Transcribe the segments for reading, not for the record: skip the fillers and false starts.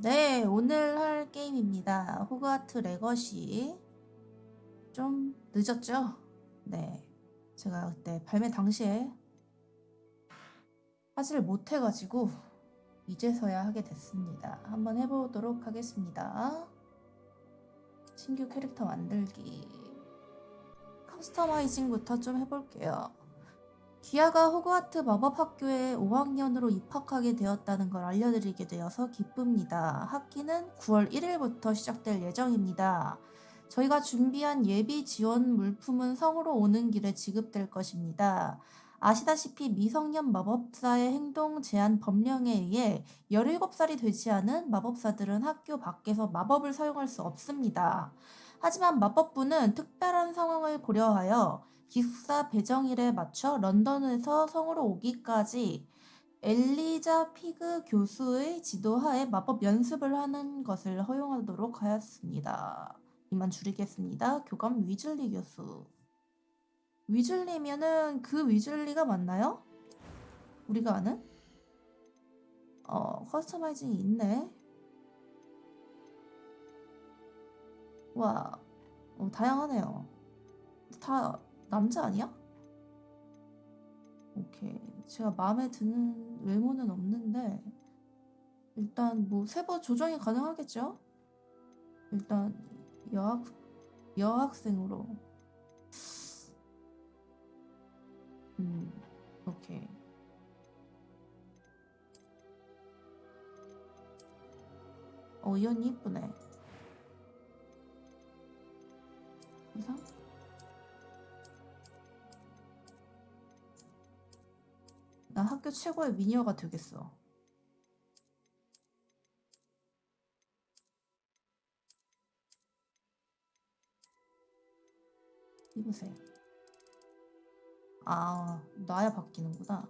네, 오늘 할 게임입니다. 호그와트레거시. 좀 늦었죠? 네, 제가 그때 발매 당시에 하지를 못해가지고 이제서야 하게 됐습니다. 한번 해보도록 하겠습니다. 신규 캐릭터 만들기. 커스터마이징부터 좀 해볼게요. 기아가 호그와트 마법학교에 5학년으로 입학하게 되었다는 걸 알려드리게 되어서 기쁩니다. 학기는 9월 1일부터 시작될 예정입니다. 저희가 준비한 예비 지원 물품은 성으로 오는 길에 지급될 것입니다. 아시다시피 미성년 마법사의 행동 제한 법령에 의해 17살이 되지 않은 마법사들은 학교 밖에서 마법을 사용할 수 없습니다. 하지만 마법부는 특별한 상황을 고려하여 기숙사 배정일에 맞춰 런던에서 성으로 오기까지 엘리자 피그 교수의 지도하에 마법 연습을 하는 것을 허용하도록 하였습니다. 이만 줄이겠습니다. 교감 위즐리 교수. 위즐리면은 그 위즐리가 맞나요? 우리가 아는? 커스터마이징이 있네. 와, 다양하네요. 다 남자 아니야? 오케이. 제가 마음에 드는 외모는 없는데 일단 뭐 세부 조정이 가능하겠죠? 일단 여학생으로 오케이. 이 언니 이쁘네. 이상? 난 학교 최고의 미녀가 되겠어. 입으세요. 아, 나야 바뀌는구나.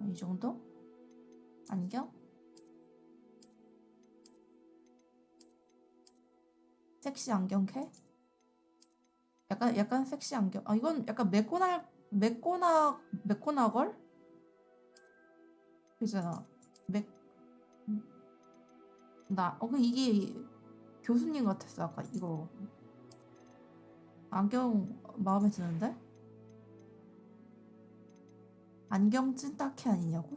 이 정도? 안경? 섹시 안경캐? 약간 섹시 안경. 아, 이건 약간 메꼬나걸? 그잖아. 이게 교수님 같았어. 아까 이거. 안경 마음에 드는데? 안경 찐따캐 아니냐고?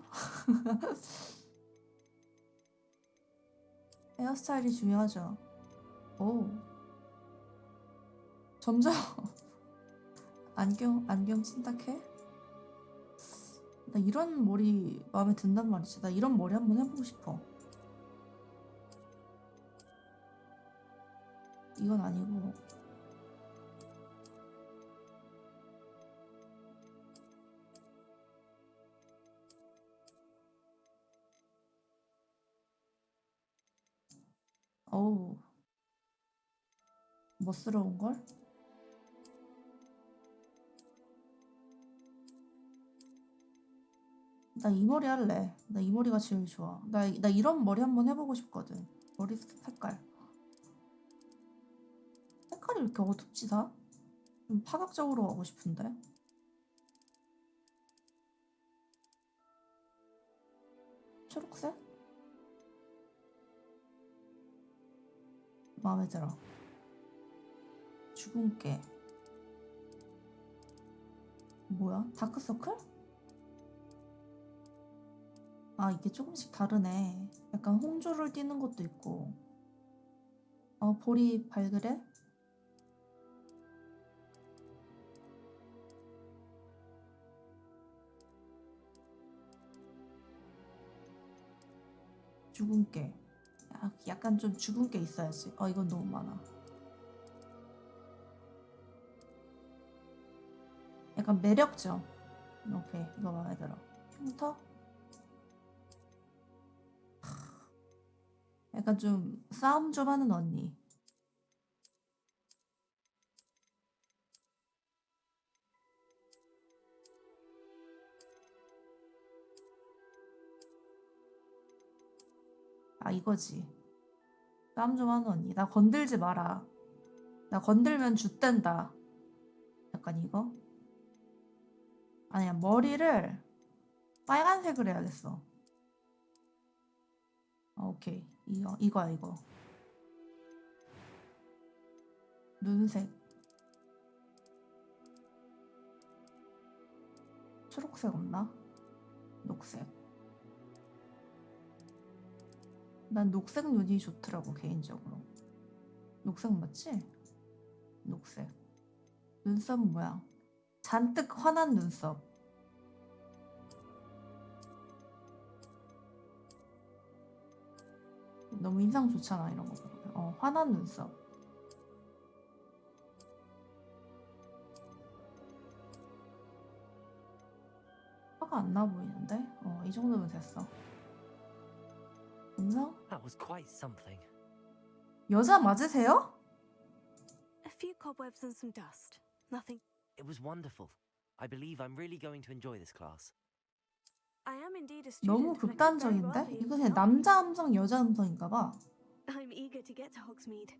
헤어스타일이 중요하죠. 오. 점점 안경 찐따캐? 나 이런 머리 마음에 든단 말이지. 나 이런 머리 한번 해보고 싶어. 이건 아니고. 어우. 멋스러운걸? 나 이 머리 할래. 나 이 머리가 제일 좋아. 나 이런 머리 한번 해보고 싶거든. 머리 색깔. 색깔이 이렇게 어둡지 다? 좀 파격적으로 가고 싶은데. 초록색? 마음에 들어. 죽은 깨. 뭐야? 다크서클? 아, 이게 조금씩 다르네. 약간 홍조를 띠는 것도 있고. 볼이 발그레? 죽은 깨. 약간 좀 죽은 게 있어야지. 이건 너무 많아. 약간 매력적. 오케이, 이거 마음에 들어. 흉터? 약간 좀 싸움 좀 하는 언니. 이거지. 싸움 좀 하는 언니. 나 건들지 마라. 나 건들면 쭌된다. 약간 이거? 아니야, 머리를 빨간색을 해야겠어. 오케이. 이거야, 이거. 눈색. 초록색 없나? 녹색. 난 녹색 눈이 좋더라고, 개인적으로. 녹색 맞지? 녹색. 눈썹 모양. 잔뜩 환한 눈썹. 너무 인상 좋잖아, 이런 거 보면. 환한 눈썹. 화가 안 나 보이는데? 이 정도면 됐어. 음성? That was quite something. 여자 맞으세요? A few cobwebs and some dust. Nothing. It was wonderful. I believe I'm really going to enjoy this class. I am indeed a student. 너무 and I could very well 극단적인데? be 이거 able to 그냥 help 남자 음성, 여자 음성인가 봐. you. I'm eager to get to Hogsmeade.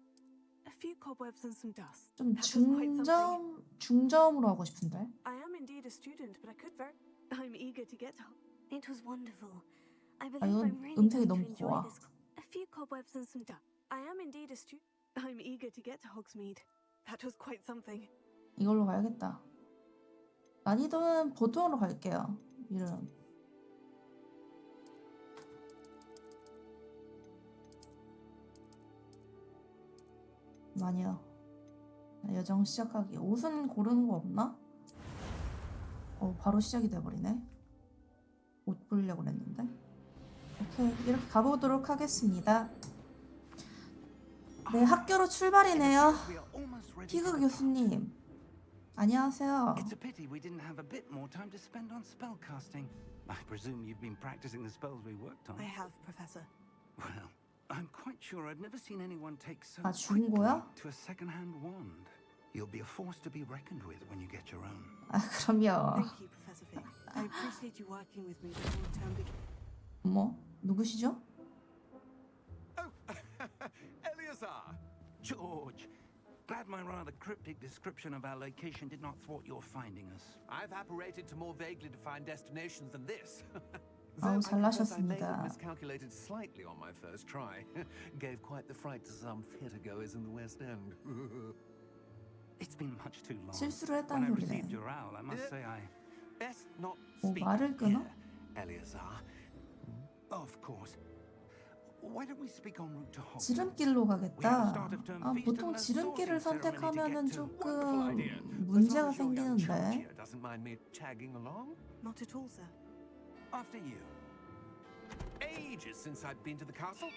A few cobwebs and some dust. 좀 That was quite something. 중저음으로 하고 싶은데. I am indeed a student, but I could very. I'm eager to get to. It was wonderful. I believe 이건 I'm really 음색이 going to 너무 enjoy 고와. this. A few cobwebs and some dust. I am indeed a student. I'm eager to get to Hogsmeade. That was quite something. 이걸로 가야겠다. 난이도는 보통으로 갈게요. 이름. 마녀. 여정 시작하기. 옷은 고르는 거 없나? 바로 시작이 돼버리네. 옷 보려고 그랬는데. 오케이, 이렇게 가보도록 하겠습니다. 네, 학교로 출발이네요. 피그 교수님, 안녕하세요. It's a pity we didn't have a bit more time to spend on spellcasting. I presume you've been practicing the spells we worked on. I have, Professor. Well, I'm quite sure I've never seen anyone take so 아, 준 quickly 거야? to a second-hand wand. You'll be a force to be reckoned with when you get your own. 아, 그럼요. Thank you, Professor Fig. I appreciate you working with me before the term begins. 어머, 누구시죠? Oh, Eleazar! George, glad my rather cryptic description of our location did not thwart your finding us. I've apparated to more vaguely defined destinations than this. 아우, Though I confess I may 잘나셨습니다. have miscalculated slightly on my first try. Gave quite the fright to some theatre goers in the West End. It's been much too long. 실수를 When I 했다는 received 소리네. your owl, I must say I... Best not 오, speak 말을 끊어? here, Eleazar. Of course. Why don't we speak en route to Hogwarts? 지름길로 가겠다. 아, 보통 지름길을 선택하면은 조금 문제가 생기는데. Doesn't mind me tagging along? Not at all, sir. After you. Ages since I'd been to the castle.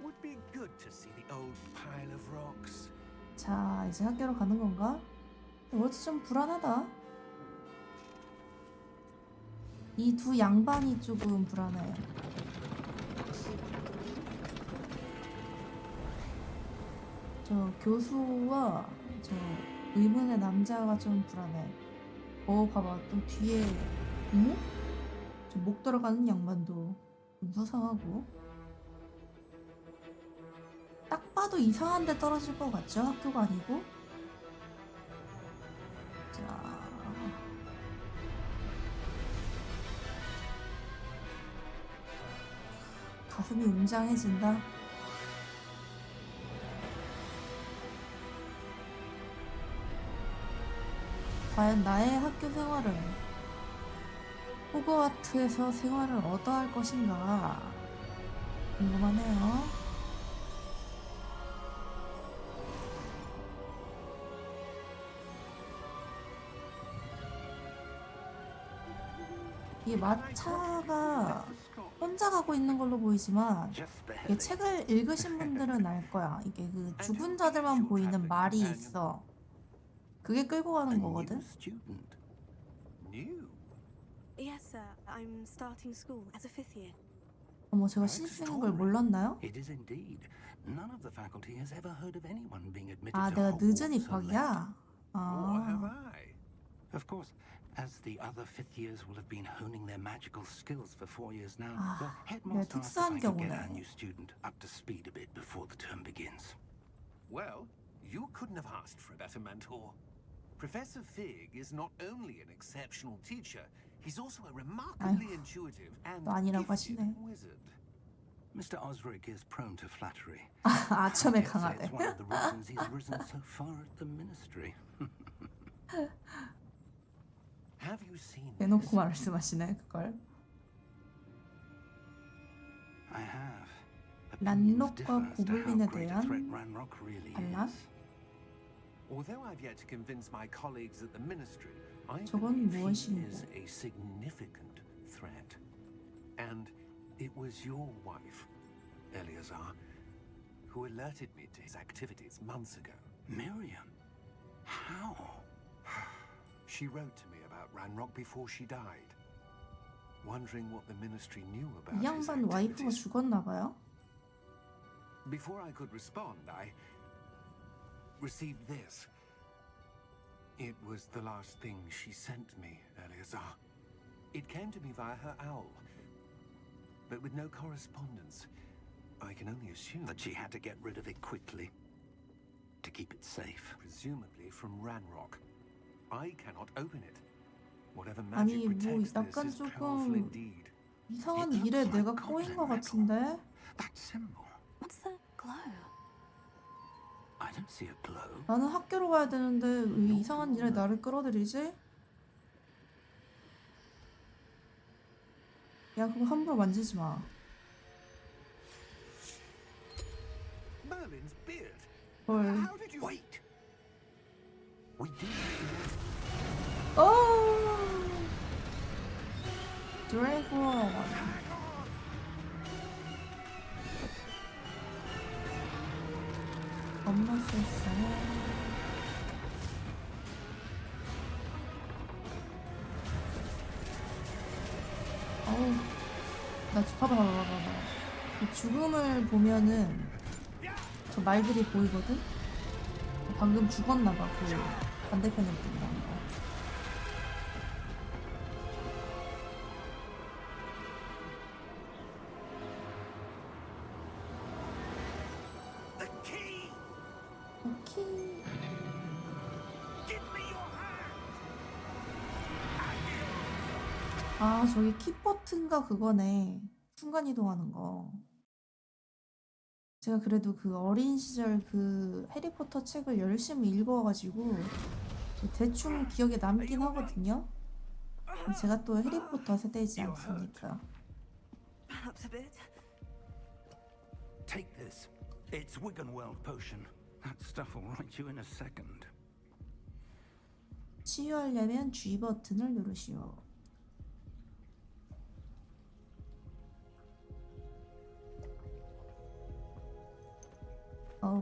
Would be good to see the old pile of rocks. 자, 이제 학교로 가는 건가? 어째 좀 불안하다. 이 두 양반이 조금 불안해. 저 교수와 저 의문의 남자가 좀 불안해. 봐봐, 또 뒤에, 어머? 저 목 들어가는 양반도 좀 수상하고. 딱 봐도 이상한 데 떨어질 것 같죠? 학교가 아니고. 자, 가슴이 웅장해진다. 과연 나의 학교 생활은 호그와트에서 생활을 어떠할 것인가 궁금하네요. 이 마차가 혼자 가고 있는 걸로 보이지만 이게 책을 읽으신 분들은 알 거야. 이게 그 죽은 자들만 보이는 말이 있어. 그게 끌고 A 가는 new 거거든. student. New? Yes, sir. I'm starting school as a fifth year. 어머, 제가 신입생인 걸 몰랐나요? It is indeed. None of the faculty has ever heard of anyone being admitted 아, to 내가 Hogwarts 늦은 so late. 입학이야? Or have 아, I? Of course, as the other fifth years will have been honing their magical skills for 4 years now, 아, the 내가 headmaster asked 특수한 if I could get our 경우네. new student up to speed a bit before the term begins. Well, you couldn't have asked for a better mentor. Professor Fig is not only an exceptional teacher, He's also a remarkably intuitive and 또 아니라고 gifted 하시네. wizard. Mr. Osric is prone to flattery. 아첨에 Yes, 강하대. it's one of the reasons he's risen so far at the ministry. Have you seen this? 대놓고 말씀하시네 그걸. I have. 란록과 Opinions differ as to how 고블린에 great a 대한 threat Ranrock really 반란? is. Although I've yet to convince my colleagues at the ministry, I 저건 believe he 무엇인고? is a significant threat. And it was your wife, Eleazar, who alerted me to his activities months ago. Miriam? How? She wrote to me about Ranrock before she died, wondering what the ministry knew about 이 his 양반 와이프가 activities. 죽었나 봐요. Before I could respond, I received this. It was the last thing she sent me, Eleazar. It came to me via her owl, but with no correspondence. I can only assume That she had to get rid of it quickly to keep it safe. presumably from Ranrock. I cannot open it. Whatever 아니, magic 뭐 protects this 약간 is powerful 조금 indeed. 이상한 It 일에 looks 내가 like 꼬인 goblin 것 record. 같은데? That symbol. What's that glow? I don't see a glow. 나는 학교로 가야 되는데 왜 이상한 일에 나를 끌어들이지? 야 그거 함부로 만지지 마. Merlin's beard. 헐. How did you Wait. We do. 어. 드래곤. 엄마 쎄쎄. 어우, 나 봐봐. 이 죽음을 보면은 저 말들이 보이거든? 방금 죽었나봐, 그 반대편에 분이랑 거. The key! 오케이. Give me your hand! 아, 저기 키 버튼가 그거네. 순간 이동하는 거. 제가 그래도 그 어린 시절 그 해리포터 책을 열심히 읽어가지고 대충 기억에 남긴 하거든요. 제가 또 해리포터 세대이지 않습니까? Perhaps a bit. Take this. It's Wiggenweld potion. That stuff will right you in a second. 치유하려면 G 버튼을 누르시오.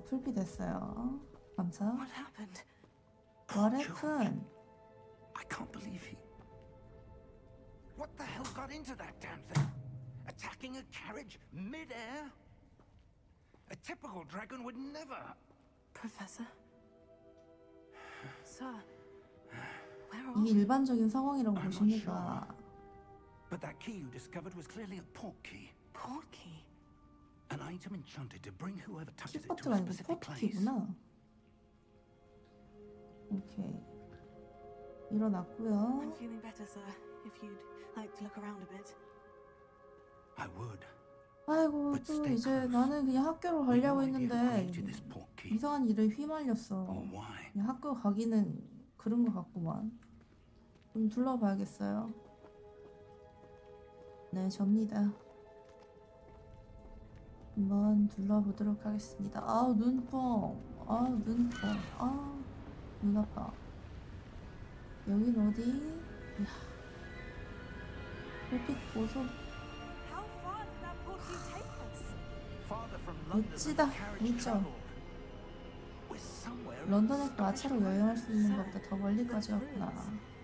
풀피 됐어요. 감사. What happened? What happened? I can't believe he. What the hell got into that damn thing? Attacking a carriage mid-air? A typical dragon would never. Professor? Sir? Where are 이게 we? 일반적인 상황이라고 I'm not 보십니까? But that key you discovered was clearly a portkey. Portkey? An item enchanted to bring whoever touches it 키포트 to a 아니고 specific place. 포트키구나. 오케이. 일어났고요. I'm feeling better, sir. If you'd like to look around a bit. I would. 아이고 But 또 stay 이제 close. 나는 그냥 학교로 We've 가려고 no idea who 했는데 created this portkey 이상한 일에 휘말렸어. or why. 그냥 학교 가기는 그런 것 같구만. 좀 둘러봐야겠어요. 네, 접니다. 한번 둘러보도록 하겠습니다. 아우 눈뽕. 아우 눈뽕. 아우 눈 아파. 여긴 어디? 이야. 불빛 보소. How far did that portkey take us? Farther from London than 멋지다. the carriage 멋져. traveled. We're somewhere in 런던에서 the 마차로 sky. 여행할 수 있는 것보다 더 멀리까지 왔구나.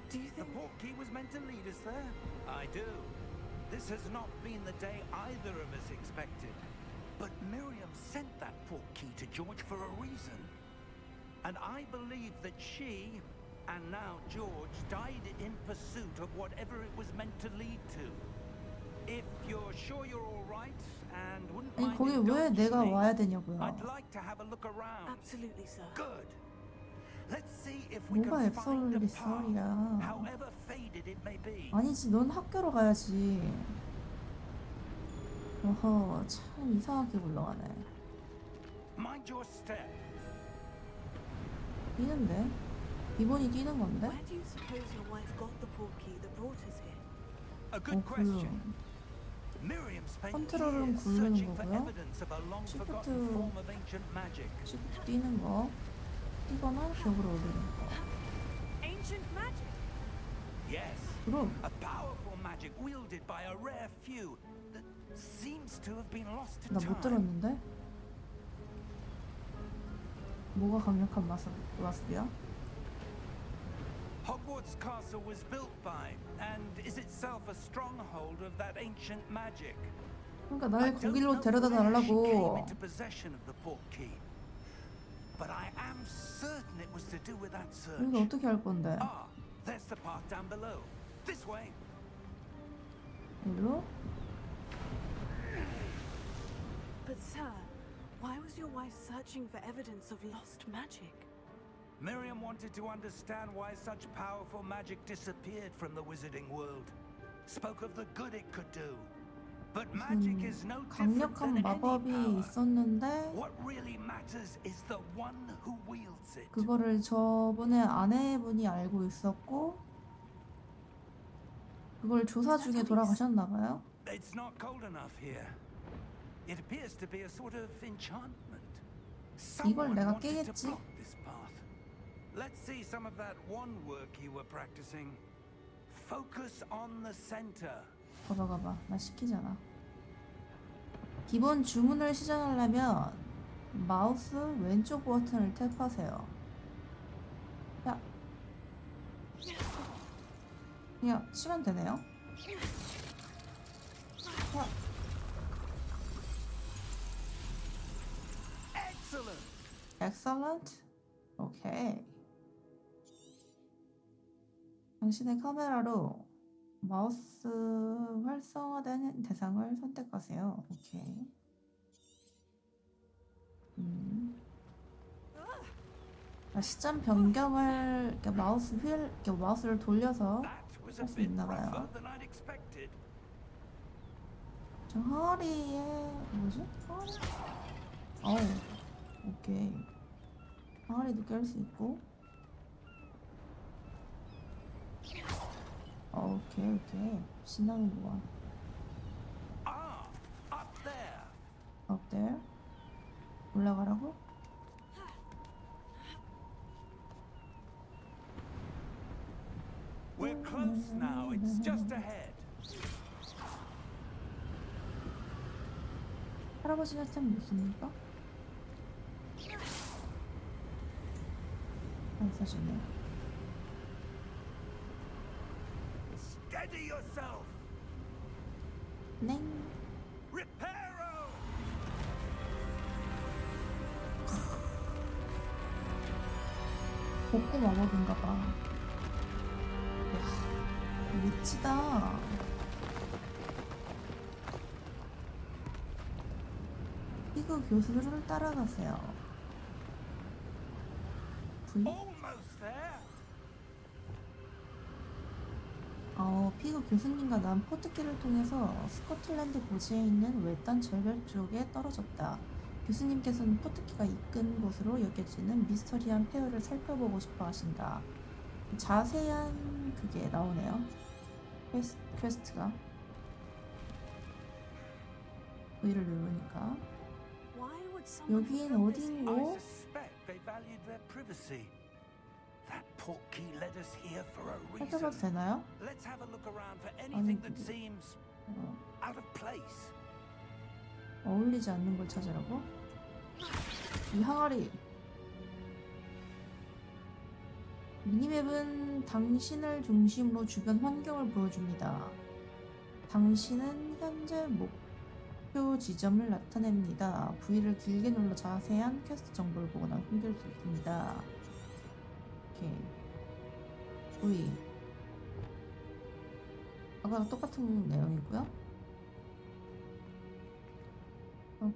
Do you The think... portkey was meant to lead us there. I do. This has not been the day either of us expected. But Miriam sent that portkey to George for a reason. And I believe that she, and now George, died in pursuit of whatever it was meant to lead to. If you're sure you're all right and wouldn't 아니 mind 거기 왜 indulging 내가 me, 와야 되냐고요. I'd like to have a look around. Absolutely, sir. Good. Let's see if we 뭐가 can find a path, 앱솔리썰이야. however faded it may be. 아니지, 넌 학교로 가야지. 어허, 참 이상하게 굴러가네. Mind your step. 뛰는데? 기본이 뛰는 건데? Where do you suppose your wife got the portkey that brought us here? A good question. 굴러. Miriam spent 컨트롤은 years 굴르는 searching for 거고요. evidence of a long 시프트. forgotten form of ancient magic. 시프트 뛰는 거. 뛰거나 벽으로 올리는 거. Ancient magic! Yes, 그럼 a powerful magic wielded by a rare few that seems to have been lost to 나 못 time. 들었는데? 뭐가 강력한 마술이야? Hogwarts Castle was built by and is itself a stronghold of that ancient magic. 그러니까 I 날 don't 거기로 know 데려다 where she came 달라고. into possession of the portkey, but I am certain it was to do with that search. 여기 어떻게 할 건데? Ah, there's the path down below. This way. 일로? But sir, why was your wife searching for evidence of lost magic? Miriam wanted to understand why such powerful magic disappeared from the wizarding world. Spoke of the good it could do. But magic is no different 강력한 than any 마법이 power. 있었는데 What really matters is the one who wields it. 그거를 저번에 아내분이 알고 있었고 그걸 조사 중에 돌아가셨나 봐요. It's not cold enough here. It appears to be a sort of enchantment. 이걸 Someone 내가 wanted to 깨겠지? block this path. Let's see some of that one work you were practicing. Focus on the center. 가봐. 나 시키잖아. 기본 주문을 시전하려면 마우스 왼쪽 버튼을 탭하세요. 야. 그냥 치면 되네요. 야. Excellent. Excellent. 오케이. 당신의 카메라로 마우스 활성화된 대상을 선택하세요. 오케이. 시점 변경을 이렇게 마우스 휠, 이렇게 마우스를 돌려서 That was a 할 수 bit 있나 봐요. rougher than I'd expected. 저 항아리에 뭐지? 항아리? 어우, 오케이. 항아리도 깰 수 있고. 오케이. 신나는구만. Ah, up there. Up there. 올라가라고? We're close now. It's just ahead. 할아버지가 참 무섭습니까? 안 써주네. Steady yourself. 넹. Reparo. 복구 마법인가봐. 이야, 멋지다. 피그 교수를 따라가세요. V? Almost there. 피그 교수님과 난 포트키를 통해서 스코틀랜드 고지에 있는 외딴 절벽 쪽에 떨어졌다. 교수님께서는 포트키가 이끈 곳으로 여겨지는 미스터리한 페어를 살펴보고 싶어 하신다. 자세한 그게 나오네요. 퀘스트가. V를 누르니까. Why would someone 여긴 have put this I 어딘고? suspect they valued their privacy. That portkey led us here for a 살펴봐도 reason. 되나요? Let's have a look around for anything that 그게- seems 어, out of place. 어울리지 않는 걸 찾으라고? 이 항아리. 미니맵은 당신을 중심으로 주변 환경을 보여줍니다. 당신은 현재 목표 지점을 나타냅니다. V를 길게 눌러 자세한 퀘스트 정보를 보거나 숨길 수 있습니다. 오케이. V. 아까랑 똑같은 내용이고요.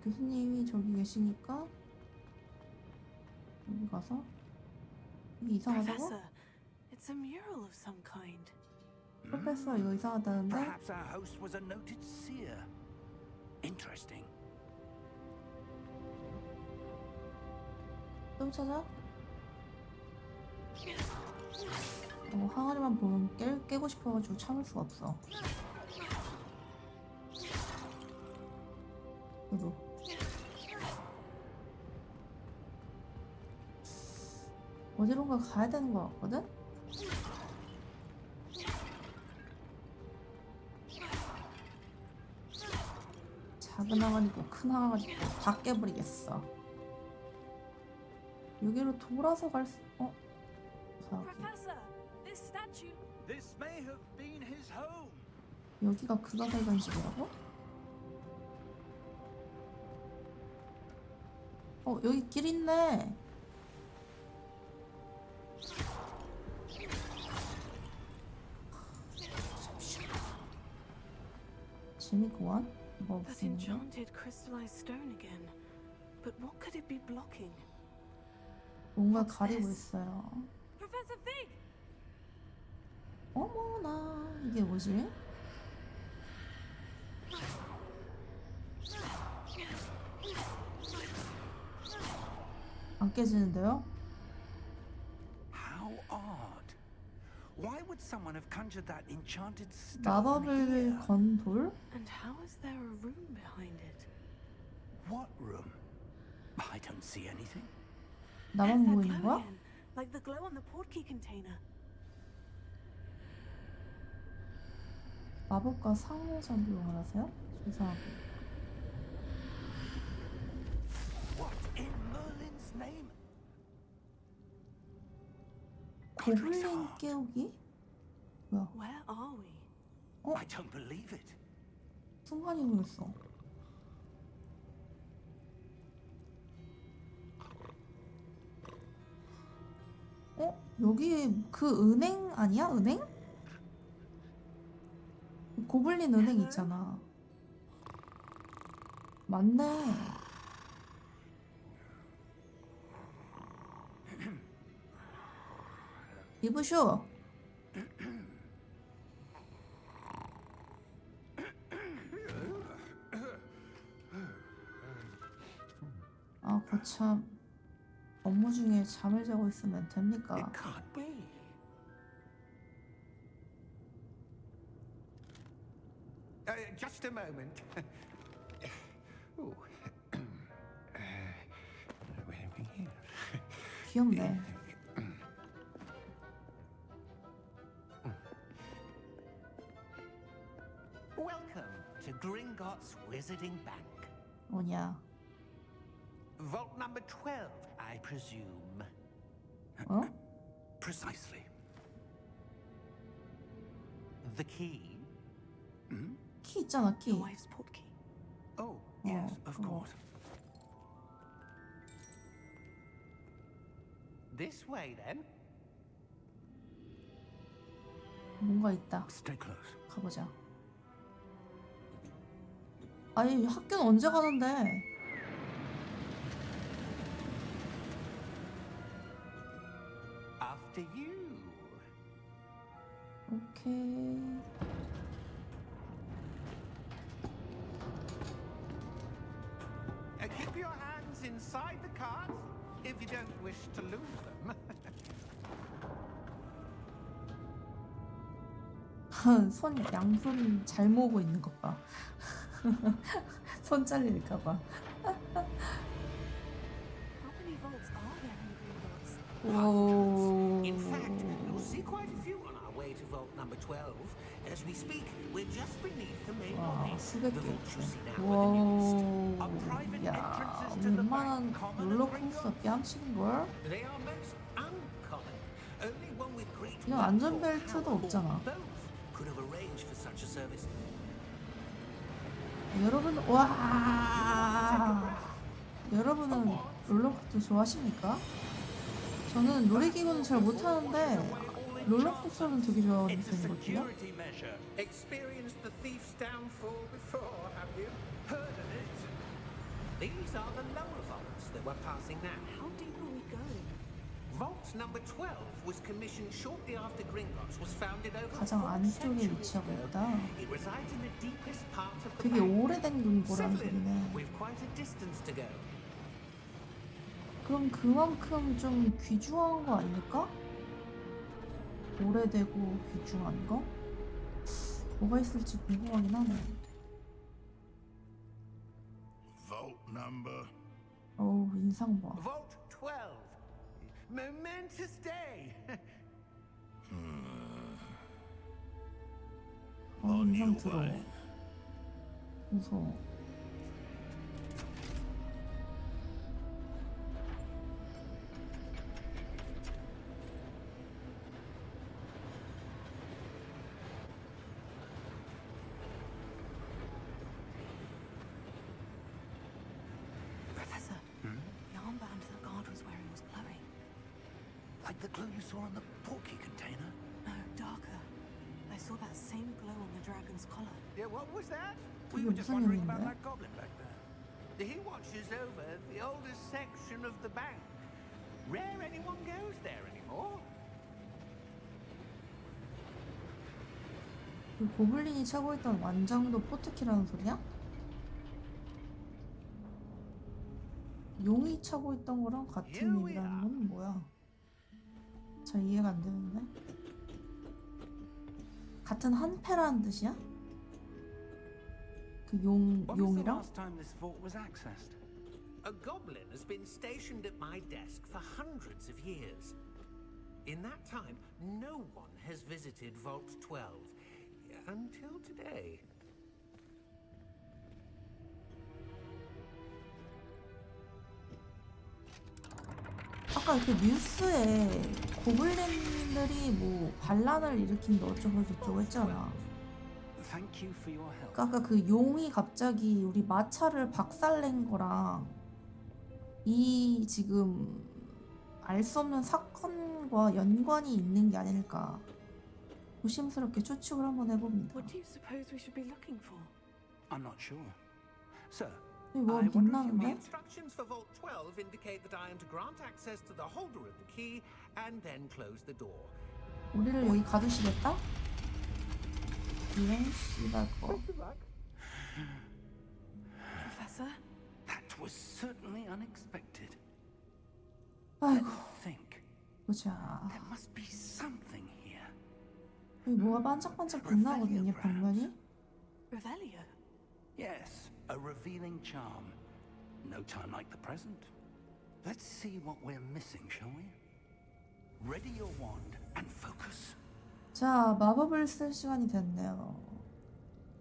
교수님이 저기 계시니까 여기 가서 이게 이상하다고? Professor, it's a mural of some kind. 프로페서 이거 이상하다는데? Perhaps our host was a noted seer. Interesting. 또 찾아? 항아리만 보면 깨고 싶어가지고 참을 수가 없어. 너도. 어디론가 가야 되는 것 같거든? 작은 항아리 있고 큰 항아리 있고 다 깨버리겠어. 여기로 돌아서 갈 수... Professor, this statue. This may have been his home. 여기가 그가 살던 집이라고? 여기 길 있네. 재밌구만. 뭐 That 없는 거? enchanted crystallized stone again. But what could it be blocking? 뭔가 What's 가리고 this? 있어요. Professor Fig! 어머나, 이게 뭐지? 안 깨지는데요? How odd. Why would someone have conjured that enchanted stone 마법을 here? 건 돌? And how is there a room behind it? What room? I don't see anything. 나만 There's that 보고 있는 glow 거야? again, like the glow on the portkey container. 마법과 상호 전비용을 하세요? 죄송하고. What in Merlin's name? 고블린 깨우기? 뭐야? Where are we? I don't believe it. 순간 이동했어. 여기 그 은행 아니야? 은행? 고블린 은행 있잖아. 맞네. 이브쇼. 아, 거참. 업무 중에 잠을 자고 있으면 됩니까? It can't be. Just a moment. Ooh. Where are we here? 귀엽네. Welcome to Gringotts Wizarding Bank. 뭐냐? Vault number 12, I presume. 어? Precisely. The key? 키 있잖아, The 키. wife's portkey. Oh, yes, of oh. course. This way, then. 뭔가 있다. Stay close. 가보자. 아니, 학교는 언제 가는데? After you. 오케이. Keep your hands inside the cart if you don't wish to lose them. 손 양손 잘 모으고 있는 것 봐. 손 잘릴까봐. How many vaults are there in Gringotts? 오. In fact, you'll see quite a few on our way to vault number 12. As we speak, we're just beneath the main 와, lobby. 수백 The 개 vaults you see 있대. now are the newest. 와우. Are private 야, entrances to the 웬만한 bank common in 롤러코스터 Gringotts? 뺨치는걸? They are most uncommon. Only one with great 그냥 wealth or 안전벨트도 power or 없잖아. both could have arranged for such a service. 여러분, 와. 여러분은 롤러코스터 좋아하십니까? 저는 놀이기구는 잘 못하는데 롤러코스터는 되게 좋아하는 It's a 편이거든요. security measure. Experienced the thief's downfall before, have you? Heard of it? These are the lower vaults that we're passing now. How deep are we going? Vault number 12 was commissioned shortly after Gringotts was founded over 가장 4 안쪽에 centuries 위치하고 ago. 있다. It resides in the deepest part of the 되게 bank. 오래된 금고라는 Settle in. 소리네. We've quite a distance to go. 그럼 그만큼 좀 귀중한 거 아닙니까? 오래되고 귀중한 거? 뭐가 있을지 궁금하긴 하네. Vault number. 어우, 인상 봐. Vault 12. Momentous day. 인상 들어. 무서워. Professor, the armband the guard was wearing was glowing. Like the glow you saw on the porky container? No, darker. I saw that same glow on the dragon's collar. Yeah, what was that? We 이게 were just 무슨 wondering about 의미인데? that goblin back there. He watches over the oldest section of the bank. Rare anyone goes there anymore. 그 고블린이 차고 있던 완장도 포트키라는 소리야? 용이 차고 있던 거랑 같은 의미라는 건 뭐야? 잘 이해가 안 되는데? 같은 한패라는 뜻이야? 그 When was the 용이랑? last time this vault was accessed? A goblin has been stationed at my desk for hundreds of years. In that time, no one has visited Vault 12 until today. 아까 그 뉴스에 고블린들이 뭐 반란을 일으킨다 어쩌고 저쩌고 했잖아. Thank you for your help. 그러니까 아까 그 용이 갑자기 우리 마차를 박살낸 거랑 이 지금 알 수 없는 사건과 연관이 있는 게 아닐까 조심스럽게 추측을 한번 해봅니다. What do you suppose we should be looking for? I'm not sure. Sir, 여기 뭐가 I wonder if you The 빛나는데? instructions for Vault 12 indicate that I am to grant access to the holder of the key and then close the door. 우리를 여기 가두시겠다? 이런 씨발 거. Professor? that was certainly unexpected. 아이고, Think, 보자. there must be something here. 여기 뭐가 반짝반짝 빛나거든요, 벽면이? Revelio? Yes, a revealing charm. No time like the present. Let's see what we're missing, shall we? Ready your wand and focus. 자, 마법을 쓸 시간이 됐네요.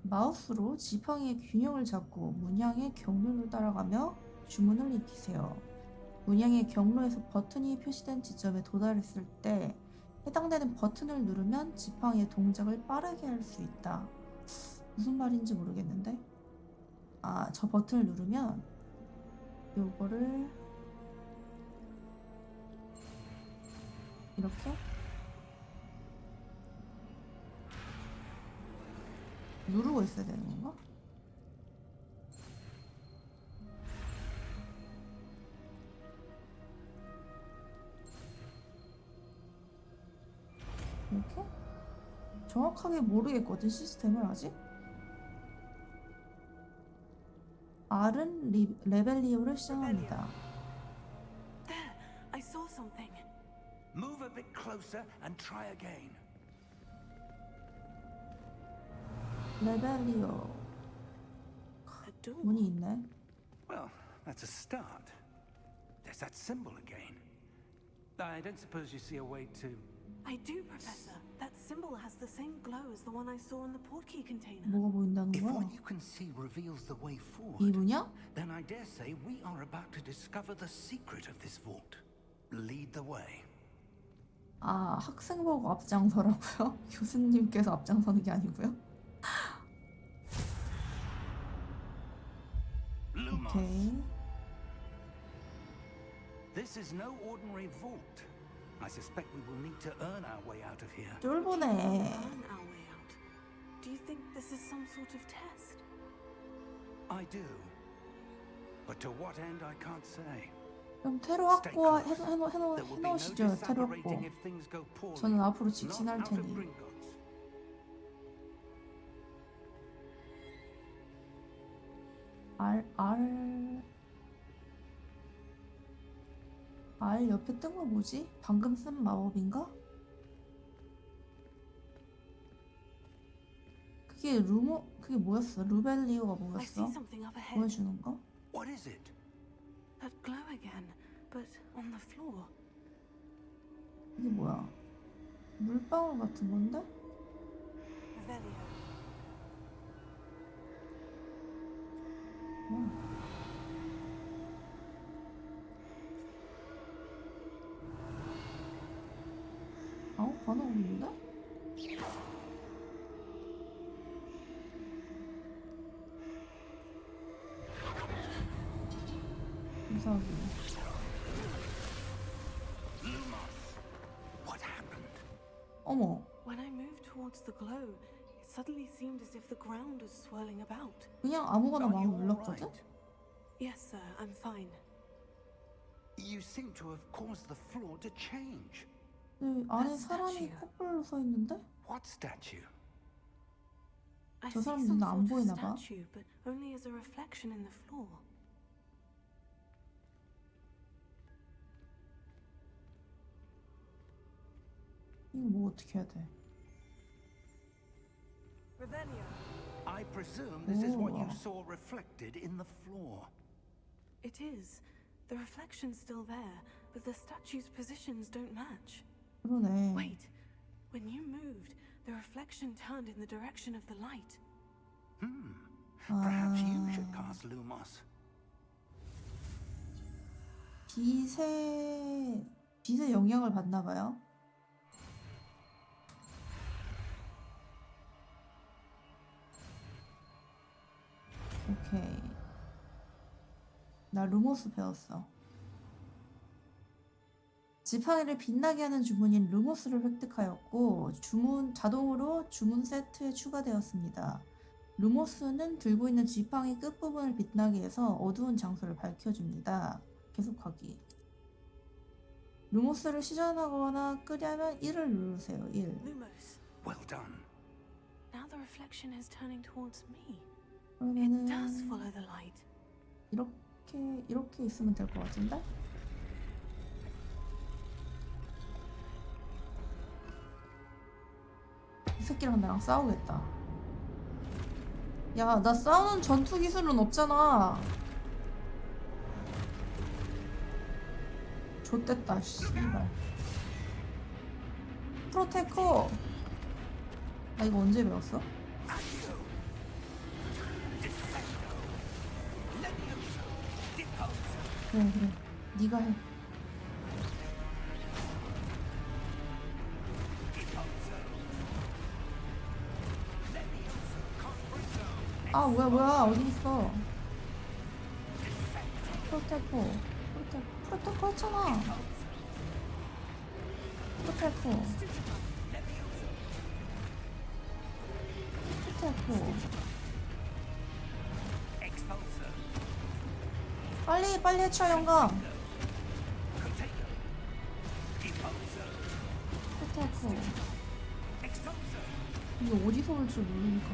마우스로 지팡이의 균형을 잡고 문양의 경로를 따라가며 주문을 익히세요. 문양의 경로에서 버튼이 표시된 지점에 도달했을 때 해당되는 버튼을 누르면 지팡이의 동작을 빠르게 할 수 있다. 무슨 말인지 모르겠는데? 아, 저 버튼을 누르면 요거를 이렇게 누르고 있어야 되는 건가? 이렇게? 정확하게 모르겠거든, 시스템을 아직. R은 레벨리오를 시작합니다. There! I saw something. Move a bit closer and try again. 레벨리오 A door. 문이 있네. Well, that's a start. There's that symbol again. I don't suppose you see a way to... I do, Professor. That symbol has the same glow as the one I saw in the portkey container. 뭐가 보인다는 If 거야? what you can see reveals the way 이 forward, 문이야? then I dare say we are about to discover the secret of this vault. Lead the way. 아, 학생 보고 앞장서라고요? 교수님께서 앞장서는 게 아니고요? Lumos. 오케이. This is no ordinary vault. I suspect we will need to earn our way out of here. 쫄보네. Earn our way out. Do you think this is some sort of test? I do. But to what end, I can't say. 그럼 테러 Stay 확보 close. There will be no 해놓으시죠. 테러 disaggregating 확보. if things go poorly. 저는 앞으로 Not 직진할 out of 테니. Gringotts. R 옆에 뜬 거 뭐지? 방금 쓴 마법인가? 그게 뭐였어? 루벨리오가 I see 뭐였어? something up ahead. 보여주는 거? What is it? That glow again, but on the floor. 이게 뭐야? 물방울 같은 건데? Revelio. 아우 반응 없는데? 이상하게. What happened? 어머, When I moved towards the glow, it suddenly seemed as if the ground was swirling about. 그냥 아무거나 Are 막 you all 눌렀거든? right? Yes, sir, I'm fine. You seem to have caused the floor to change. 안에 That 사람이 statue. 코뿔로 서 있는데? What statue? I 저 see 사람 some 눈에 안 sort of 보이나 봐. statue, but only as a reflection in the floor. 이거 뭐 어떻게 해야 돼? Revelio. I presume this is what you Ooh. saw reflected in the floor. It is. The reflection's still there, but the statue's positions don't match. 그러네. Wait. When you moved, the reflection turned in the direction of the light. Perhaps you should cast Lumos. 빛의 영향을 받나 봐요. 오케이. 나 루모스 배웠어. 지팡이를 빛나게 하는 주문인 루모스를 획득하였고 자동으로 주문 세트에 추가되었습니다. 루모스는 들고 있는 지팡이 끝부분을 빛나게 해서 어두운 장소를 밝혀줍니다. 계속하기. 루모스를 시전하거나 끄려면 1을 누르세요. 1. Lumos. Well done. Now the reflection is turning towards me. It 그러면은 does follow the light. 이렇게 있으면 될 것 같은데? 이 새끼랑 나랑 싸우겠다. 야, 나 싸우는 전투 기술은 없잖아. 좆됐다, 씨발. 프로테커. 나 이거 언제 배웠어? 그래. 네가 해. 아 뭐야 어디 있어? 프로테커 했잖아. 프로테커. 빨리 해쳐 영감. 프로테커. 이게 어디서 올 줄 모르니까.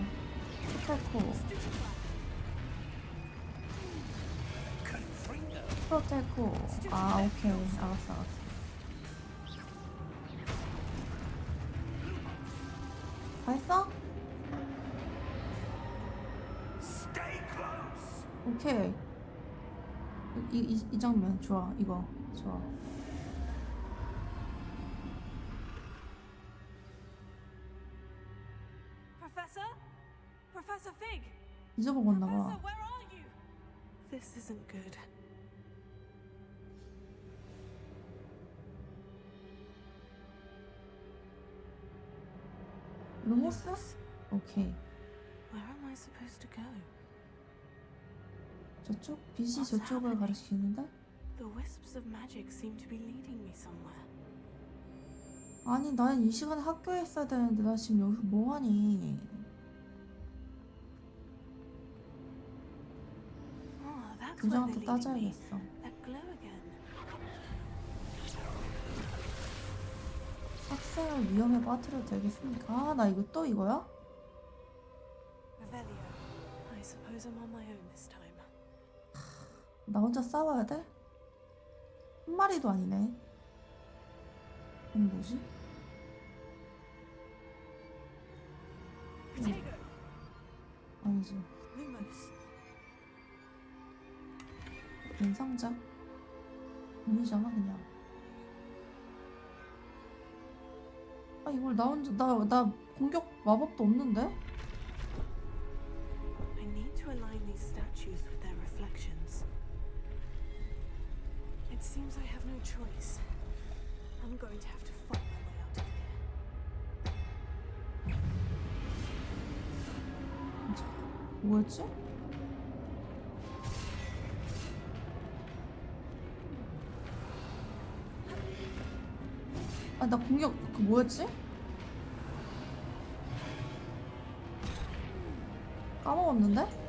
프로테커. 아 오케이 알았어. 다 했어? 오케이. 이 장면 좋아. 이거 좋아. Professor Fig. 잊어먹었나 봐. Professor, where are you? This isn't good. 루모스? 오케이. Where am I supposed to go? 저쪽? 빛이 저쪽을 가리키는데? The wisps of magic seem to be leading me somewhere. 아니 나는 이 시간에 학교에 있어야 되는데 나 지금 여기서 뭐하니? Oh, that's where 교장한테 they're leading me. 따져야겠어. That glow again. 학생을 위험에 빠뜨려도 되겠습니까? 아, 나 이거 또 이거야? Revelio. I suppose I'm on my own this time. 나 혼자 싸워야 돼? 한 마리도 아니네. 이건 뭐지? Protego. 아니지. Lumos. 연상자? 아니잖아 그냥. 아 이걸 나 혼자 나 공격 마법도 없는데? I need to align these statues with their reflections. It seems I have no choice. I'm going to have to fight my way out of here. 뭐였지? 아 나 공격 그 뭐였지? 까먹었는데?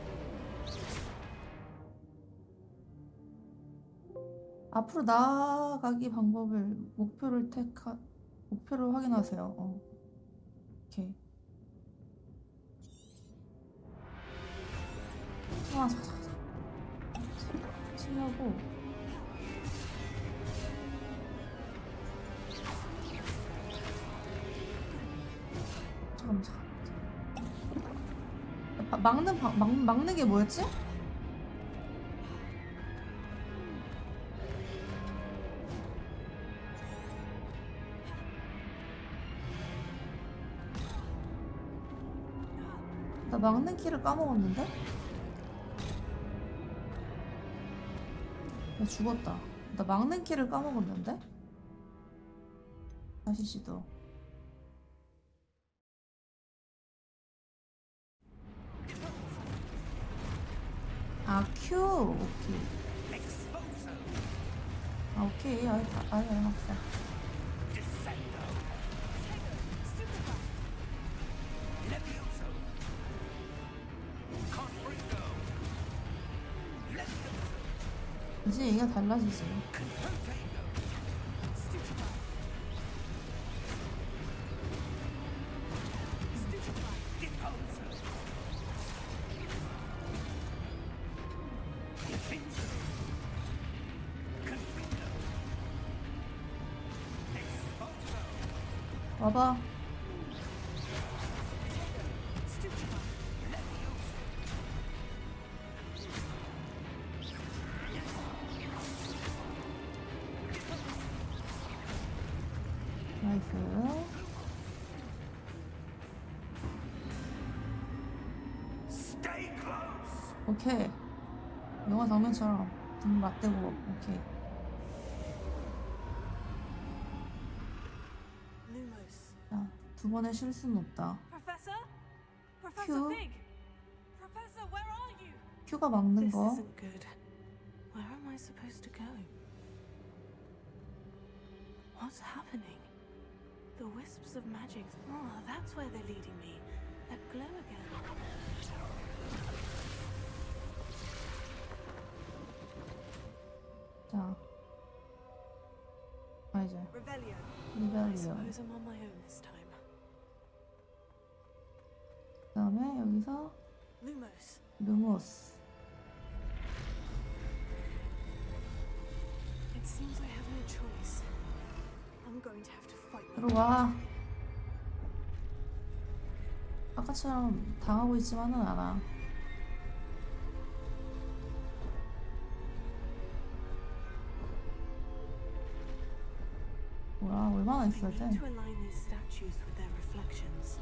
앞으로 나아가기 방법을 목표를 확인하세요. 오케이. 잠깐. 치려고. 잠깐. 막는 게 뭐였지? 나 막는 키를 까먹었는데? 나 죽었다. 나 막는 키를 까먹었는데? 다시 시도. 아, Q. 오케이. 아, 오케이. 아예 알았어. 이제 얘가 달라지지. 와봐. 나이스. 오케이. 영화 장면처럼 등 맞대고. 오케이. Lumos. 자, 두 번의 실수는 없다. Professor? Professor Q. Fig? Professor, where are you? Q가 막는 This 거. isn't good. Where am I supposed to go? What's happening? The wisps of magic. Oh, that's where they're leading me. That glow again. 자. 아, 이제. Revelio. I 리벨리오. suppose I'm on my own this time. 그 다음에 여기서 Lumos. 루모스. It seems I have no choice. I'm going to have to fight. 들어와. 아까처럼 당하고 있지만은 않아. 뭐야, 얼마나 I 있어야 need 돼? to align these statues with their reflections.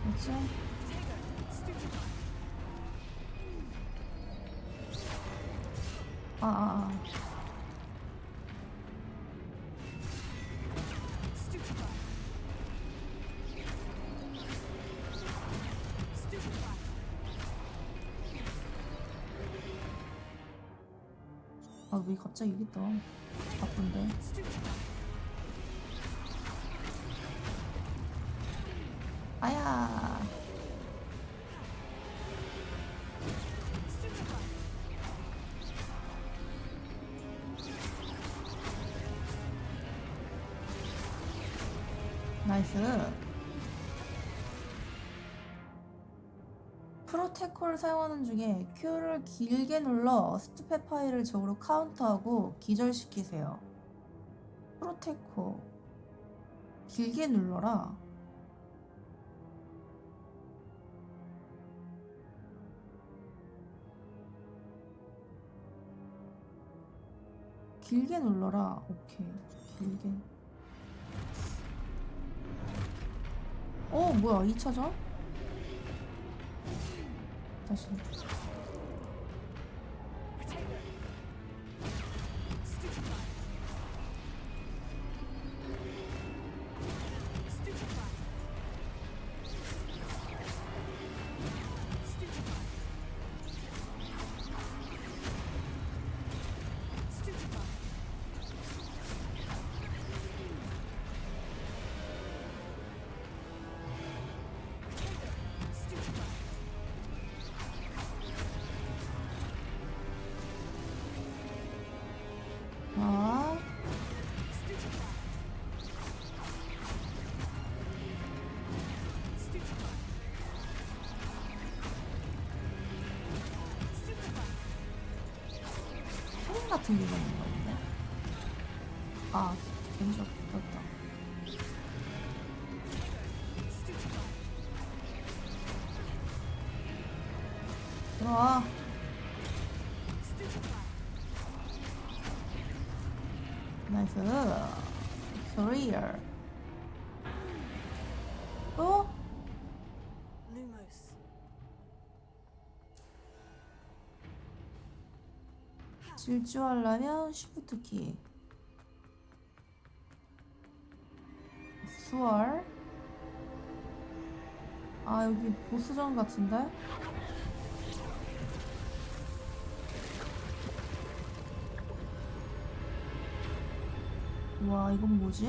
뭐지? 아. 아, 왜 갑자기 이게 떠? 바쁜데. 아야. 나이스. 프로테코를 사용하는 중에 Q를 길게 눌러 스투페 파일을 적으로 카운터하고 기절시키세요. 프로테코 길게 눌러라. 길게 눌러라. 오케이. 길게. 뭐야 2차전? 다시. 같은 게 있는 건데. 괜히 없다. 들어와. 나이스. 캐리어. 또? Lumos. 질주하려면 쉬프트 키. 수월. 여기 보스전 같은데? 와, 이건 뭐지?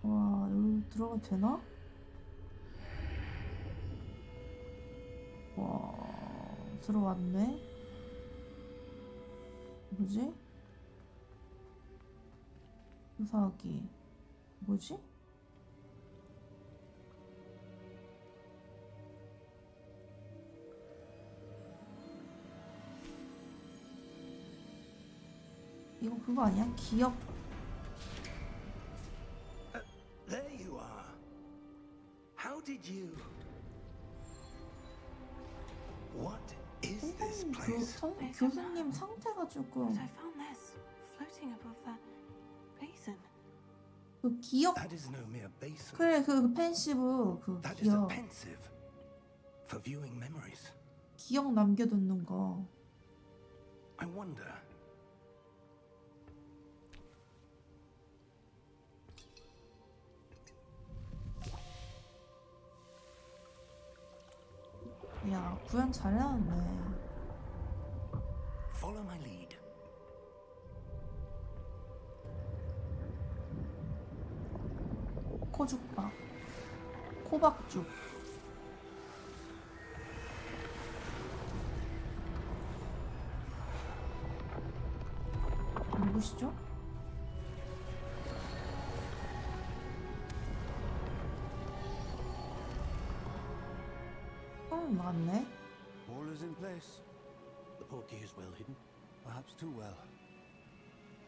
와, 여기 들어가도 되나? 와, 들어왔네. 뭐지? 유사하기. 뭐지? 이거 그거 아니야? 기억. There you are. How did you? What is this place? 교수님 상태가 조금. I found this floating above that basin. 그 기억. That is no mere basin. 그래, 그 펜시브 그 That is a 기억. pensive for viewing memories. 기억 남겨두는 거. I wonder. 야, 구현 잘해놨네. Follow my lead. 코죽밥, 코박죽. 누구시죠? 맞네. All is in place. The portkey is well hidden. Perhaps too well.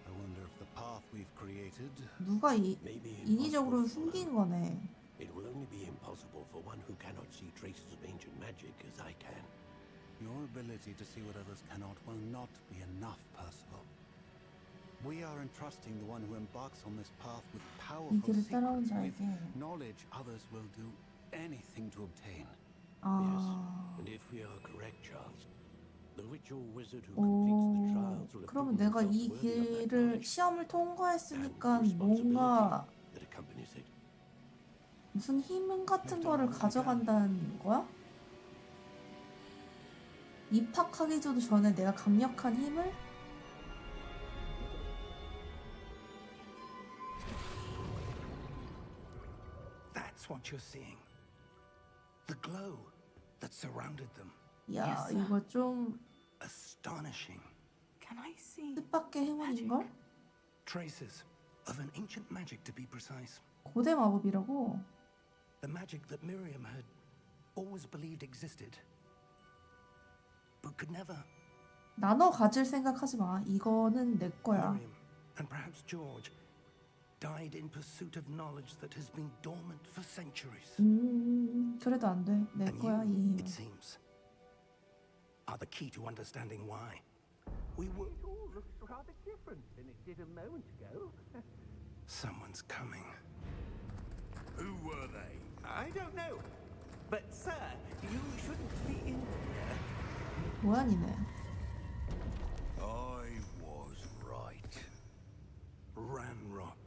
I wonder if the path we've created. 누가 Maybe 인위적으로 impossible for 숨긴 거네. It will only be impossible for one who cannot see traces of ancient magic as I can. Your ability to see what others cannot will not be enough, Percival. We are entrusting the one who embarks on this path with 이 powerful 길을 따라온 secrets, with 자에게. knowledge others will do anything to obtain. And if we are correct, Charles, the ritual wizard who completes the trials will have 그러면 proven 내가 himself 이 worthy of that 길을 knowledge 시험을 통과했으니까 and 뭔가 responsibility that accompanies it. 무슨 힘 같은 거를 가져간다는 거야? 입학하기 전에 내가 강력한 힘을? That's what you're seeing. The glow that surrounded them. 야, Yes, sir. 이거 좀 Astonishing. Can I see? 뜻밖의 행운인걸? Traces of an ancient magic, to be precise. 고대 마법이라고? The magic that Miriam had always believed existed, but could never. 나눠 가질 생각하지 마. 이거는 내 거야. Miriam, and perhaps George, died in pursuit of knowledge that has been dormant for centuries. 그래도 안 돼. 내 And 거야, 이 you, 힘은. it seems, are the key to understanding why we were. It all looks rather different than it did a moment ago. Someone's coming. Who were they? I don't know. But, sir, you shouldn't be in here. 뭐야, 니네. I was right. Ranrock.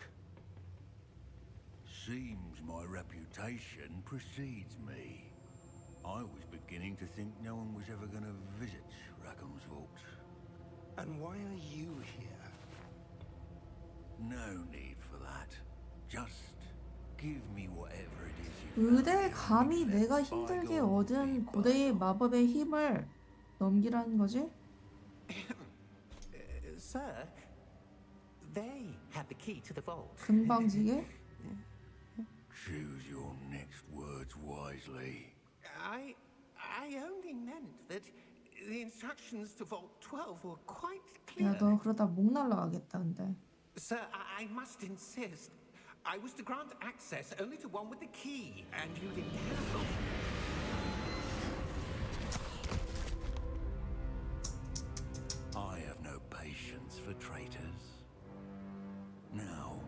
Seems my reputation precedes me. I was beginning to think no one was ever going to visit Rackham's vault. And why are you here? No need for that. Just give me whatever it is you 의대 감히 내가 힘들게 얻은 고대의 마법의 힘을 넘기라는 거지? Sir, they had the key to the vault. 금방지게? choose your next words wisely. I only meant that the instructions to Vault 12 were quite clear. 야, 너 그러다 목 날라가겠다, 근데. Sir, I must insist. I was to grant access only to one with the key, and you didn't have it. I have no patience for traitors. Now,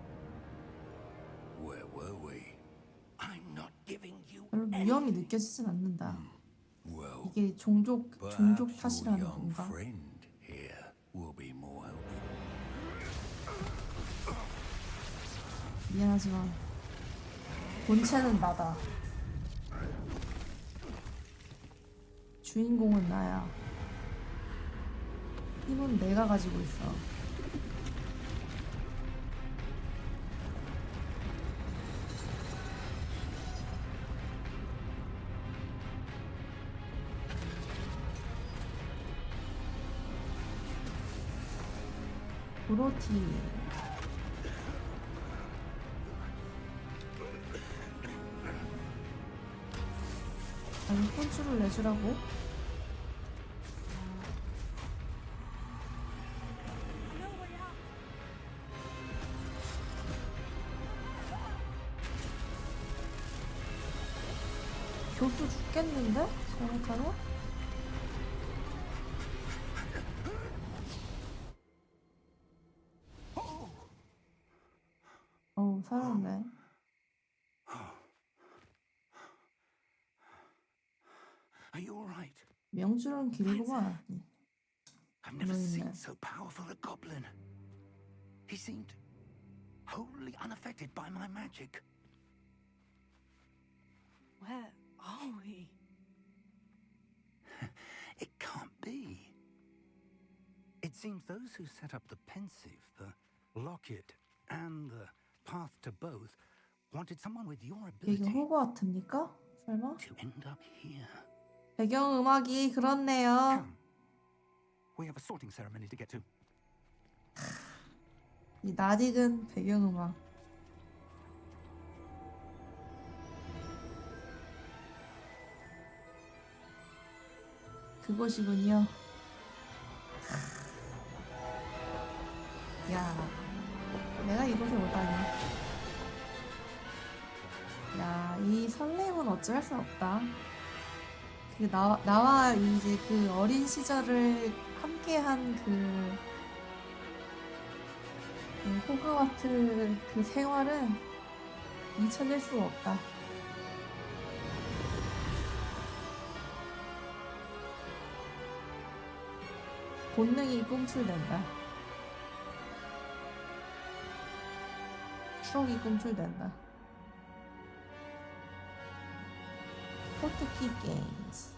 where were we? I'm not giving you 별로 위험이 느껴지진 않는다. Well, 이게 종족 perhaps your 탓이라는 young 건가? friend here will be more helpful. 미안하지만 본체는 나다. 주인공은 나야. 힘은 내가 가지고 있어. 브로티. 아니, 혼수를 내주라고? 교수 죽겠는데? 잘못하면? 어우, 살았네. Are you all right? 명줄은 길구만. I've never No, seen no. so powerful a goblin. He seemed wholly unaffected by my magic. Where are we? It can't be. It seems those who set up the pensive, the locket, and the path to both wanted someone with your 이게 ability 호그와트입니까? 설마? to end up here. 배경음악이 그렇네요. Come. We have a sorting ceremony to get to. 이 낯익은 배경음악. 그곳이군요. 야, 내가 이곳에 오다니. 야, 이 설렘은 어쩔 수 없다. 그 나와 이제 그 어린 시절을 함께한 그 호그와트 그 생활은 잊혀질 수가 없다. 본능이 꿈틀댄다. 추억이 꿈틀댄다. 포트키 게임즈.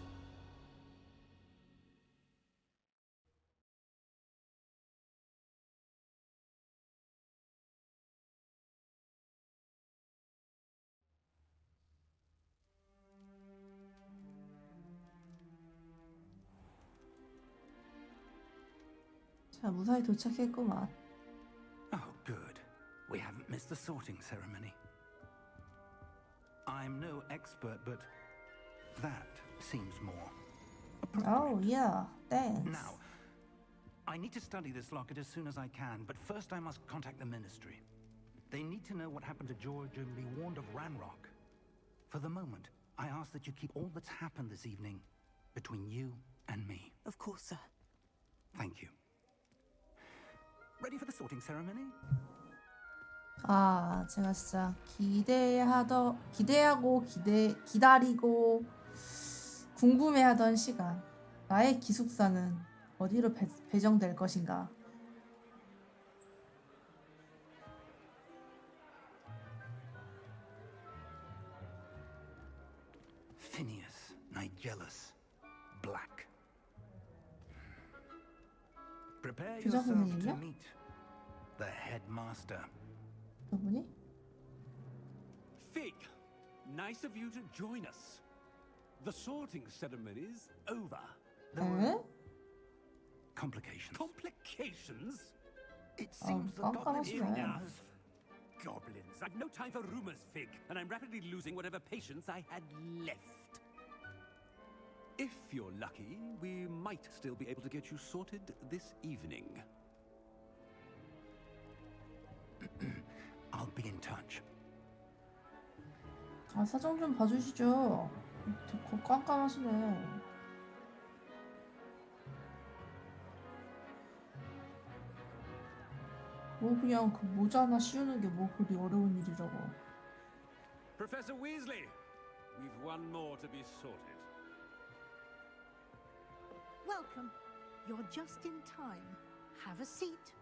자, 무사히 도착했구만. Oh, good. We haven't missed the sorting ceremony. I'm no expert, but that seems more Oh, yeah. Thanks. Now, I need to study this locket as soon as I can, but first I must contact the Ministry. They need to know what happened to George and be warned of Ranrock. For the moment, I ask that you keep all that's happened this evening between you and me. Of course, sir. Thank you. Ready for the sorting ceremony? 아, 제가 진짜 기다리고 궁금해하던 시간. 나의 기숙사는 어디로 배정될 것인가? Phineas, Nigellus, Black. Prepare 주자 yourself to 선생님이요? meet the headmaster. 저분이? Fig, nice of you to join us. The sorting ceremony's over. There were 에? complications. Complications? It seems the 깜깜하시네. goblin Enough. Goblins. I've no time for rumors, Fig, and I'm rapidly losing whatever patience I had left. If you're lucky, we might still be able to get you sorted this evening. I'll be in touch. 아, 사정 좀 봐주시죠. 되게 깜깜하시네. 뭐 그냥 그 모자 하나 씌우는 게 뭐 그리 어려운 일이라고. Professor Weasley, we've one more to be sorted. Welcome. You're just in time. Have a seat.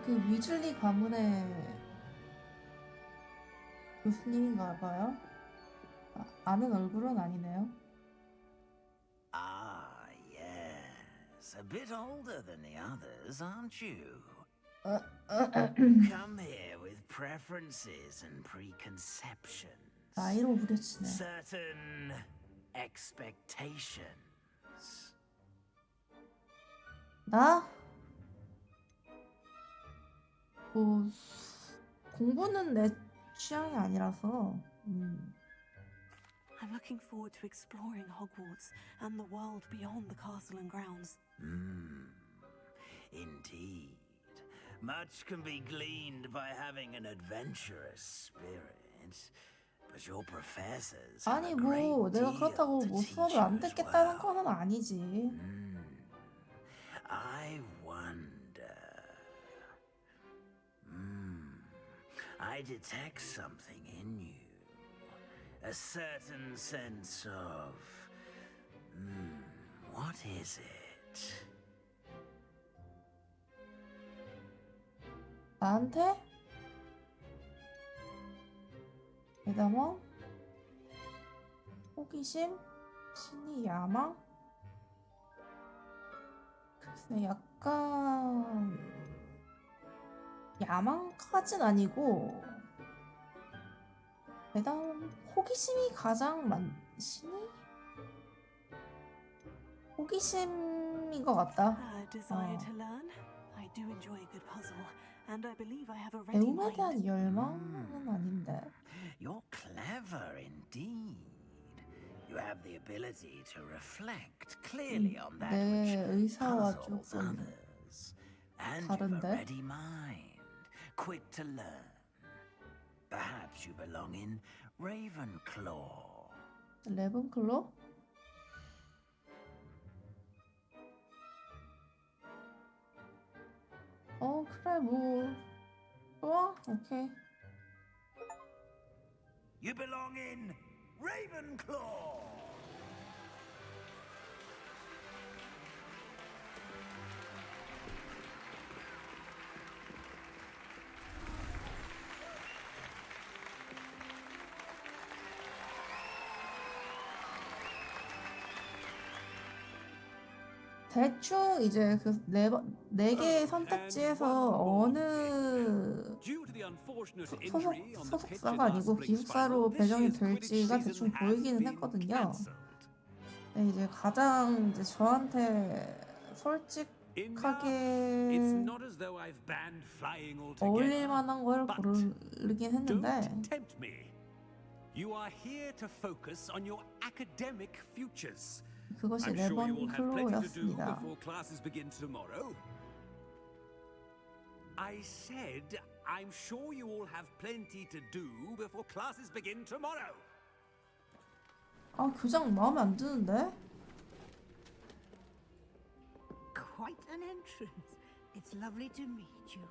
그 위즐리 가문의 교수님인가 봐요. 아는 얼굴은 아니네요. Ah, yes. A bit older than the others, aren't you? Come here with preferences and preconceptions. 나이로 부려치네. Certain expectations. 나? 뭐 공부는 내 취향이 아니라서. I'm looking forward to exploring Hogwarts and the world beyond the castle and grounds. Indeed. Much can be gleaned by having an adventurous spirit. But your professors have 아니 a 뭐 great 내가 deal 그렇다고 to 뭐 teach 수업을 you 안 as 듣겠다는 well. 거는 아니지. I wonder. I detect something in you. A certain sense of. What is it? 나한테? 대담원? 호기심? 신이 야망? 글쎄 약간 야망까진 아니고 대담 호기심이 가장 신이? 호기심인 것 같다. A desire to learn. I do enjoy a good puzzle, and I believe I have a ready 배움에 mind. 대한 열망은 아닌데. You're clever indeed. You have the ability to reflect clearly on that 내 which 의사와 puzzles 조금 others. And you've a 다른데? ready mind, quick to learn. Perhaps you belong in Ravenclaw. 레번클로? 그래 뭐 좋아? 오케이. You belong in Ravenclaw. 대충 이제 그 네 개의 선택지에서 어느 소속사가 아니고 기숙사로 배정이 될지가 대충 보이기는 했거든요. 네, 이제 가장 이제 저한테 솔직하게 It's not as though I've banned flying 어울릴 altogether. 만한 걸 But 고르긴 했는데 Don't tempt me. You are here to focus on your academic futures. 그것이 I'm sure you will have plenty to do 레번클로였습니다. before classes begin tomorrow. I said, I'm sure you all have plenty to do before classes begin tomorrow. 아, 교장 마음에 안 드는데? Quite an entrance. It's lovely to meet you.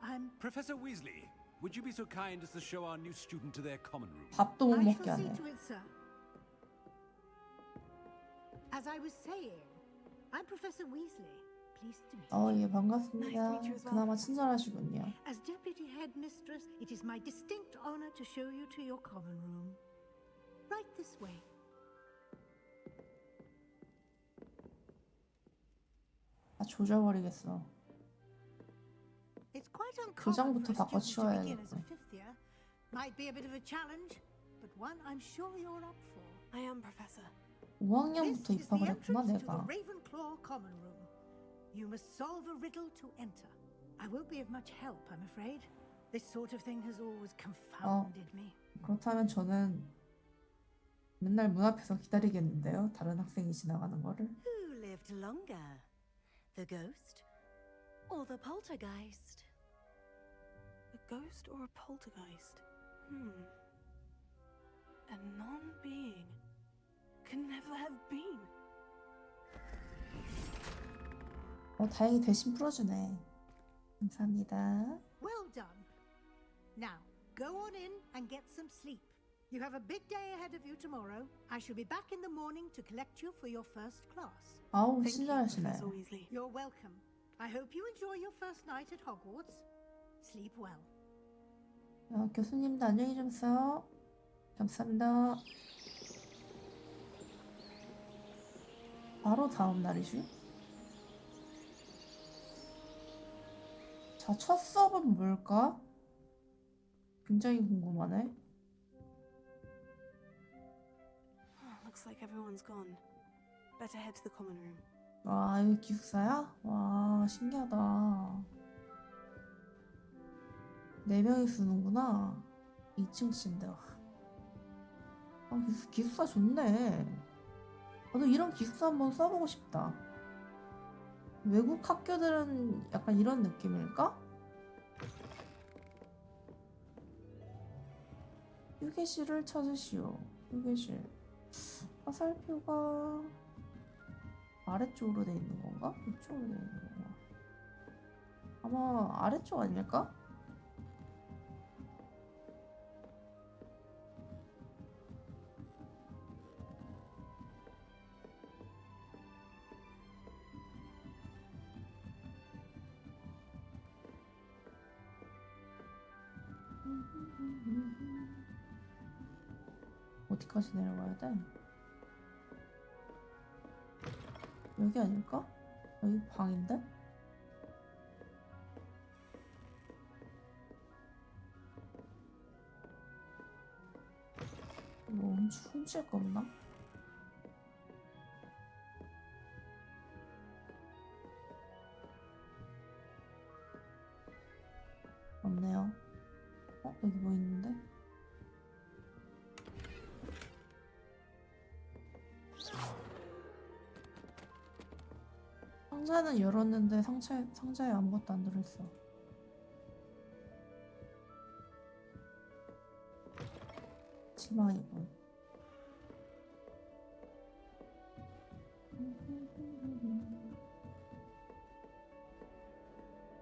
I'm... Professor Weasley, would you be so kind as to show our new student to their common room? 밥도 못 I 먹게 shall see 하네. to it, sir. As I was saying, I'm Professor Weasley. Pleased to meet you. 예, 반갑습니다. Nice to meet you as well. 그나마 친절하시군요. As Deputy Headmistress, it is my distinct honor to show you to your common room. Right this way. 아, 조져버리겠어. It's quite uncommon 교장부터 for a 바꿔 student to begin as a 치워야겠다. fifth year. Might be a bit of a challenge, but one I'm sure you're up for. I am, Professor. 5학년부터 This is the 입학을 했구나, entrance to the 내가. Ravenclaw common room. You must solve a riddle to enter. I won't be of much help, I'm afraid. This sort of thing has always confounded me. 그렇다면 저는 맨날 문 앞에서 기다리겠는데요. 다른 학생이 지나가는 거를. Who lived longer? The ghost or the poltergeist? A ghost or a poltergeist? A non-being can never have been. 다행히 대신 풀어주네. 감사합니다. Well done. Now, go on in and get some sleep. You have a big day ahead of you tomorrow. I shall be back in the morning to collect you for your first class. 아우, Thank you, 친절하시네. Professor Weasley. You're welcome. I hope you enjoy your first night at Hogwarts. Sleep well. 교수님도 안녕히 주무세요. 감사합니다. 바로 다음 날이지? 자, 첫 수업은 뭘까? 굉장히 궁금하네. Looks like everyone's gone. Better head to the common room. 와, 이거 기숙사야? 와, 신기하다. 4명이 쓰는구나. 2층인데. 기숙사 좋네. 나도 이런 기숙사 한번 써보고 싶다. 외국 학교들은 약간 이런 느낌일까? 휴게실을 찾으시오. 휴게실. 화살표가 아래쪽으로 돼 있는 건가? 이쪽으로 돼 있는 건가? 아마 아래쪽 아닐까? 어디까지 내려가야 돼? 여기 아닐까? 여기 방인데? 뭐 훔칠 거 없나? 없네요. 여기 뭐 있는데? 상자는 열었는데 상자에 아무것도 안 들어있어. 지망이군.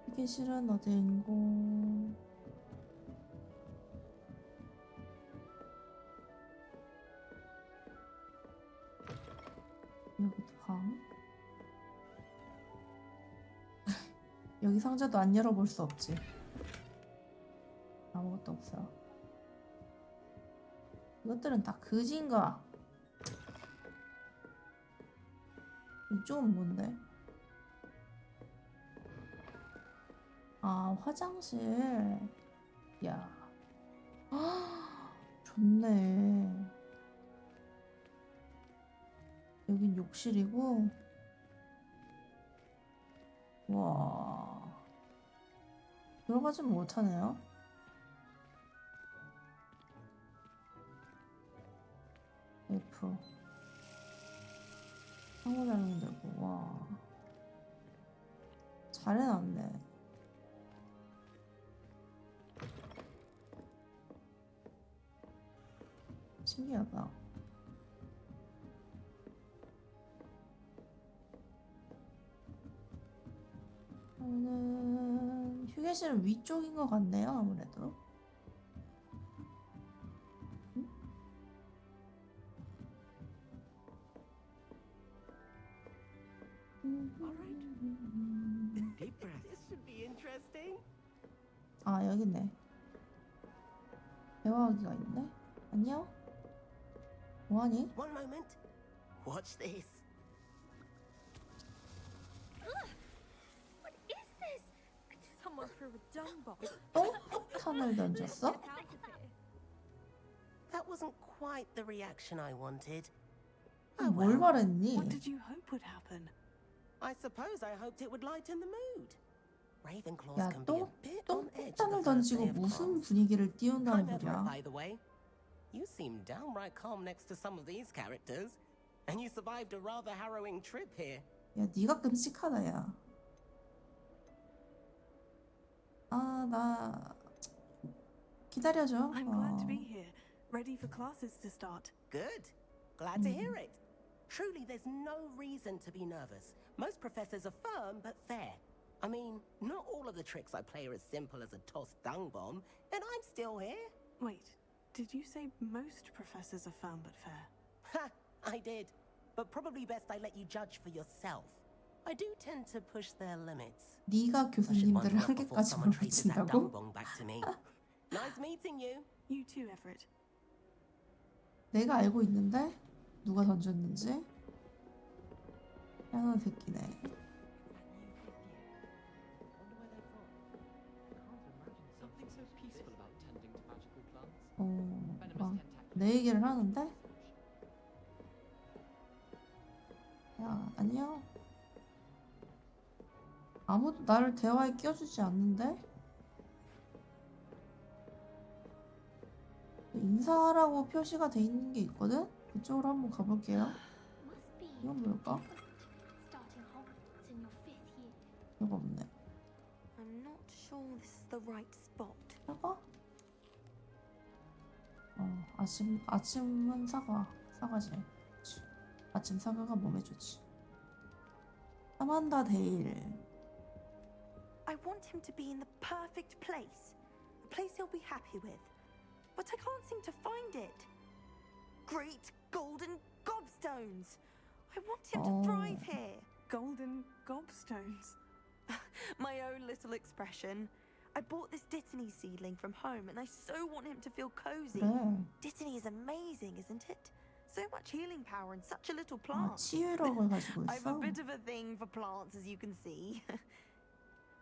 휴게실은 어디인고? 여기도 방. 여기 상자도 안 열어볼 수 없지. 아무것도 없어요. 이것들은 다 그지인가? 이쪽은 뭔데? 아, 화장실. 야, 좋네. 여긴 욕실이고. 와. 들어가진 못하네요. F. 상호 달면 되고. 와. 잘 해놨네. 신기하다. 휴게실은 위쪽인 것 같네요, 아무래도. Deep breath. This should be interesting. 아, 여기 있네. 대화하기가 있네. 안녕? 뭐하니? One moment. Watch this. What is this? Someone threw a dung bomb. 또 폭탄을 던졌어? That wasn't quite the reaction I wanted. 뭘 바랬니? What did you hope would happen? I suppose I hoped it would lighten the mood. Ravenclaws 야, can be a 또 bit on edge 폭탄을 the first 던지고 day of 무슨 class. 분위기를 띄운다는 I'm Everett, 소리야? by the way. You seem downright calm next to some of these characters, and you survived a rather harrowing trip here. 야, 네가 끔찍하다, 야. 아, 나 기다려줘. I'm glad to be here, ready for classes to start. Good. Glad to hear it. Truly, there's no reason to be nervous. Most professors are firm but fair. I mean, not all of the tricks I play are as simple as a tossed dung bomb, and I'm still here. Wait, did you say most professors are firm but fair? Ha! I did. But probably best I let you judge for yourself. I do tend to push their limits. 네가 교수님들을 한계까지 몰아붙인다고? back to me. Nice meeting you. You too, Everett. 내가 알고 있는데 누가 던졌는지. 희한한 새끼네. 막 내 얘기를 하는데? 야, 안녕? 아무도 나를 대화에 끼워주지 않는데? 인사하라고 표시가 돼 있는 게 있거든? 그쪽으로 한번 가볼게요. 이건 뭘까? 이거 없네. I'm not sure this is the right spot. 사과? 아침은 사과지. 그치. 아침 사과가 몸에 좋지. 아만다 데일. I want him to be in the perfect place. A place he'll be happy with. But I can't seem to find it. Great golden gobstones! I want him to thrive here. Golden gobstones. My own little expression. I bought this Dittany seedling from home and I so want him to feel cozy. 그래. Dittany is amazing, isn't it? So much healing power in such a little 아, plant. 치유력을 가지고 I have a 있어. bit of a thing for plants, as you can see.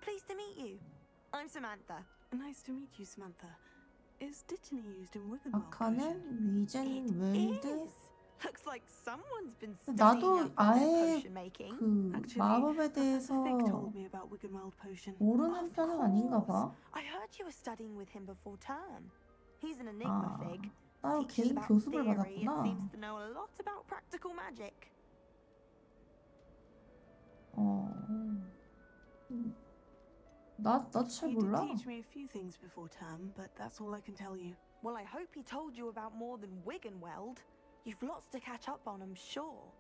Pleased to meet you. I'm Samantha. Nice to meet you, Samantha. Is Dittany used in Wiggenweld 아카는 위젠 웰드. Is. Looks like someone's been 나도 studying up on their 아예 potion making. 그 마법에 대해서 Fig told me about Wiggenweld potion. 모르는 편은 아닌가 봐. I heard you were studying with him before term. He's an enigma 아, fig. 따로 Teaches 개인 about 교습을 theory and 받았구나. seems to know a lot about practical magic. 나도 잘 He did 몰라. teach me a few things before term, but that's all I can tell you. Well, I hope he told you about more than Wiggenweld. You've lots to catch up on, I'm sure.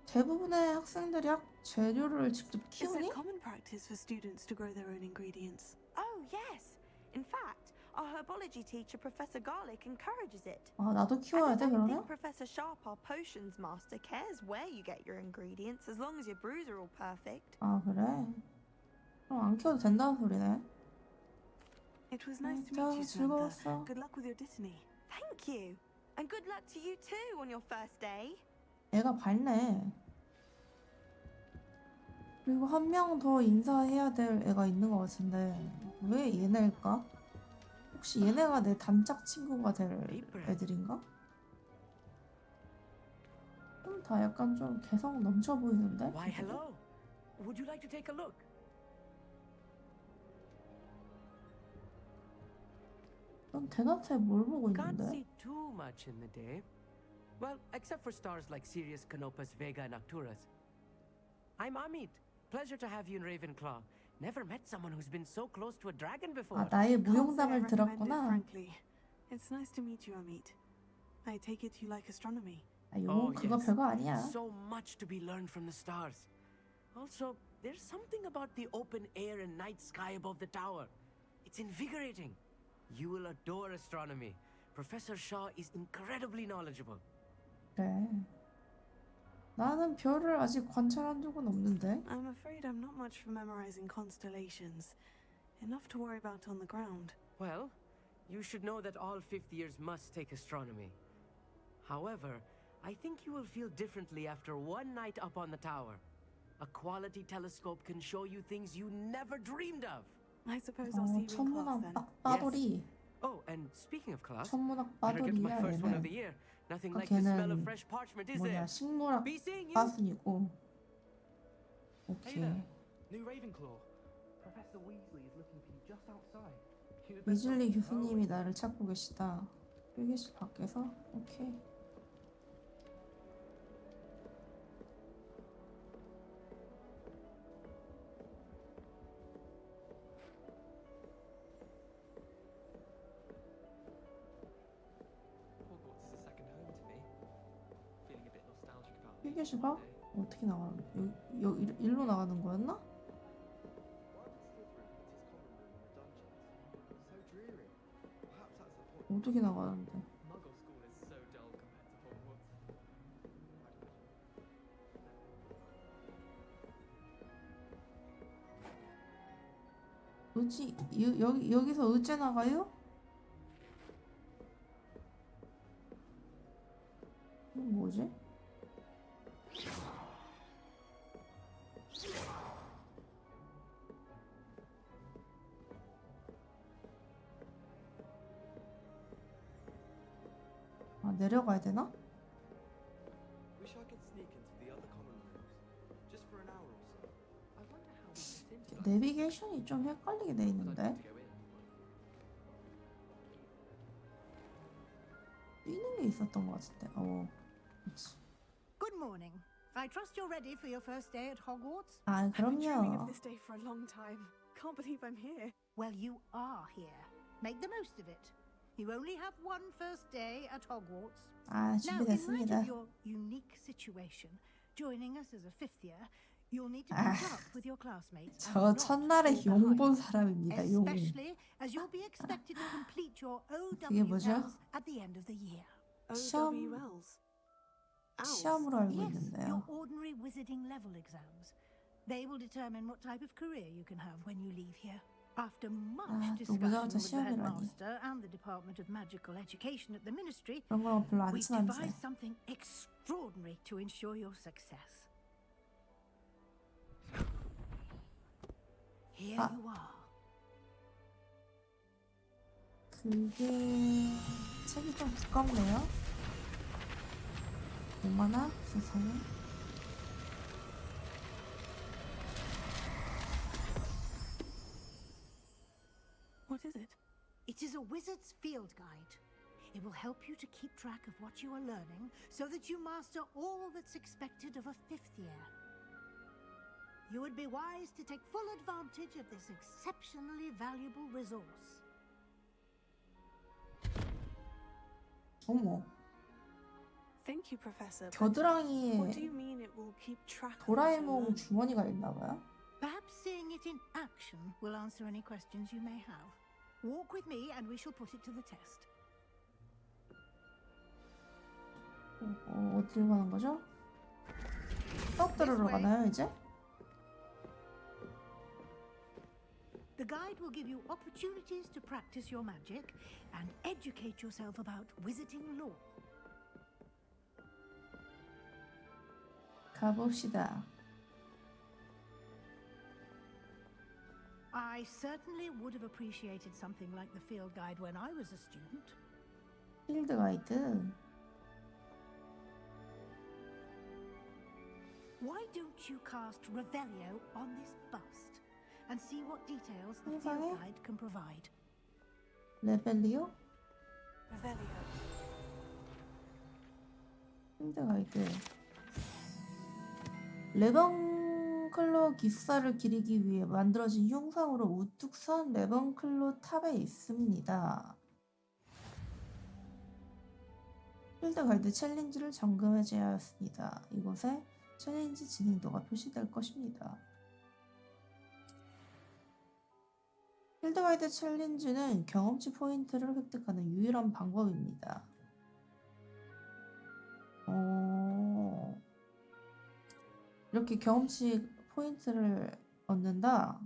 대부분의 학생들이 재료를 직접 Is it 키우니? common practice for students to grow their own ingredients? Oh, yes. In fact, our herbology teacher, Professor Garlic, encourages it. 아, 나도 키워야 돼 I don't 그러면? think Professor Sharp, our potions master, cares where you get your ingredients as long as your brews are all perfect. 아, 그래? 그럼 안 키워도 된다는 소리네. It was nice to 진짜 meet you, Samantha. 즐거웠어. Good luck with your Dittany. Thank you. And good luck to you too on your first day. 애가 밝네. 그리고 한 명 더 인사해야 될 애가 있는 것 같은데 왜 얘네일까? 혹시 얘네가 내 단짝 친구가 될 애들인가? 다 약간 좀 개성 넘쳐 보이는데? Why, hello. Would you like to take a look? 넌 대낮에 뭘 보고 Can't 있는데? see too much in the day. Well, except for stars like Sirius, Canopus, Vega, and Arcturus. I'm Amit. Pleasure to have you in Ravenclaw. Never met someone who's been so close to a dragon before. 아, 나의 Can't say I 무용담을 recommend it, 들었구나. frankly. It's nice to meet you, Amit. I take it you like astronomy. 아, 요 그거 별거 아니야. So much to be learned from the stars. Also, there's something about the open air and night sky above the tower. It's invigorating. You will adore astronomy. Professor Shaw is incredibly knowledgeable. 그래. 나는 별을 아직 관찰한 적은 없는데. I'm afraid I'm not much for memorizing constellations. Enough to worry about on the ground. Well, you should know that all fifth years must take astronomy. However, I think you will feel differently after one night up on the tower. A quality telescope can show you things you never dreamed of. I suppose I'll see you in class then. 천문학 빠돌이. Oh, and speaking of class, 천문학 better get my 빠돌이야 first one of the 얘는. year. Nothing like the smell of 걔는 fresh parchment, is 뭐냐 there? 식물학 Be seeing you. 빠순이고. 오케이. New Ravenclaw. Professor Weasley is looking for you just outside. 위즐리 교수님이 나를 찾고 계시다. 휴게실 밖에서? 오케이. Hogwarts is a second home to me. Feeling a bit nostalgic about 휴게실 가? 어떻게 나가? 여기 일로 나가는 거였나? 어떻게 나가는데? Muggle school is so dull compared to Hogwarts. 여기서 의제 나가요? 이건 뭐지? 아, 내려가야 되나? Wish I could sneak into the other common rooms, just for an hour or so. I wonder how we get into that. 내비게이션이 좀 헷갈리게 돼 있는데. 뛰는 게 있었던 것 같은데. 그렇지. Good morning. I trust you're ready for your first day at Hogwarts. 아, I've been dreaming 그럼요. of this day for a long time. Can't believe I'm here. Well, you are here. Make the most of it. You only have one first day at Hogwarts. 아, Now, in light 준비됐습니다. of your unique situation, joining us as a fifth year, you'll need to catch up with your classmates. and 저 not 첫날에 fall 용 behind. 본 사람입니다. 용. Especially as you'll be expected to complete your 그게 뭐죠? OWLs at the end of the year. 시험 OWLs. 시험으로 알고 Yes, your 있는데요. ordinary wizarding level exams. They will determine what type of career you can have when you leave here. After much 아, 또 discussion 보자마자 with the 시험이라니. headmaster and the Department of Magical Education at the Ministry, 그런 거 별로 안 we've 친한데. devised something extraordinary to ensure your success. Here 아. you are. 그게 책이 좀 두껍네요. 얼마나 세상에. What is it? It is a wizard's field guide. It will help you to keep track of what you are learning so that you master all that's expected of a fifth year. You would be wise to take full advantage of this exceptionally valuable resource. 어머. Thank you, Professor. but 겨드랑이에 What do you mean it will keep track of what I 도라에몽 learn? 주머니가 있나 봐요. Perhaps seeing it in action will answer any questions you may have. Walk with me and we shall put it to the test. 어디로 가는 거죠? 수업 들으러 가나요, 이제? The guide will give you opportunities to practice your magic and educate yourself about wizarding lore. 가봅시다. I certainly would have appreciated something like the field guide when I was a student. 필드 가이드. Why don't you cast Revelio on this bust and see what details the field 세상에? guide can provide? 레벨리오? Revelio. 필드 가이드. 레번클로 기숙사를 기리기 위해 만들어진 흉상으로 우뚝 선 레번클로 탑에 있습니다. 필드 가이드 챌린지를 점검해 제하였습니다. 이곳에 챌린지 진행도가 표시될 것입니다. 필드 가이드 챌린지는 경험치 포인트를 획득하는 유일한 방법입니다. 이렇게 경험치 포인트를 얻는다.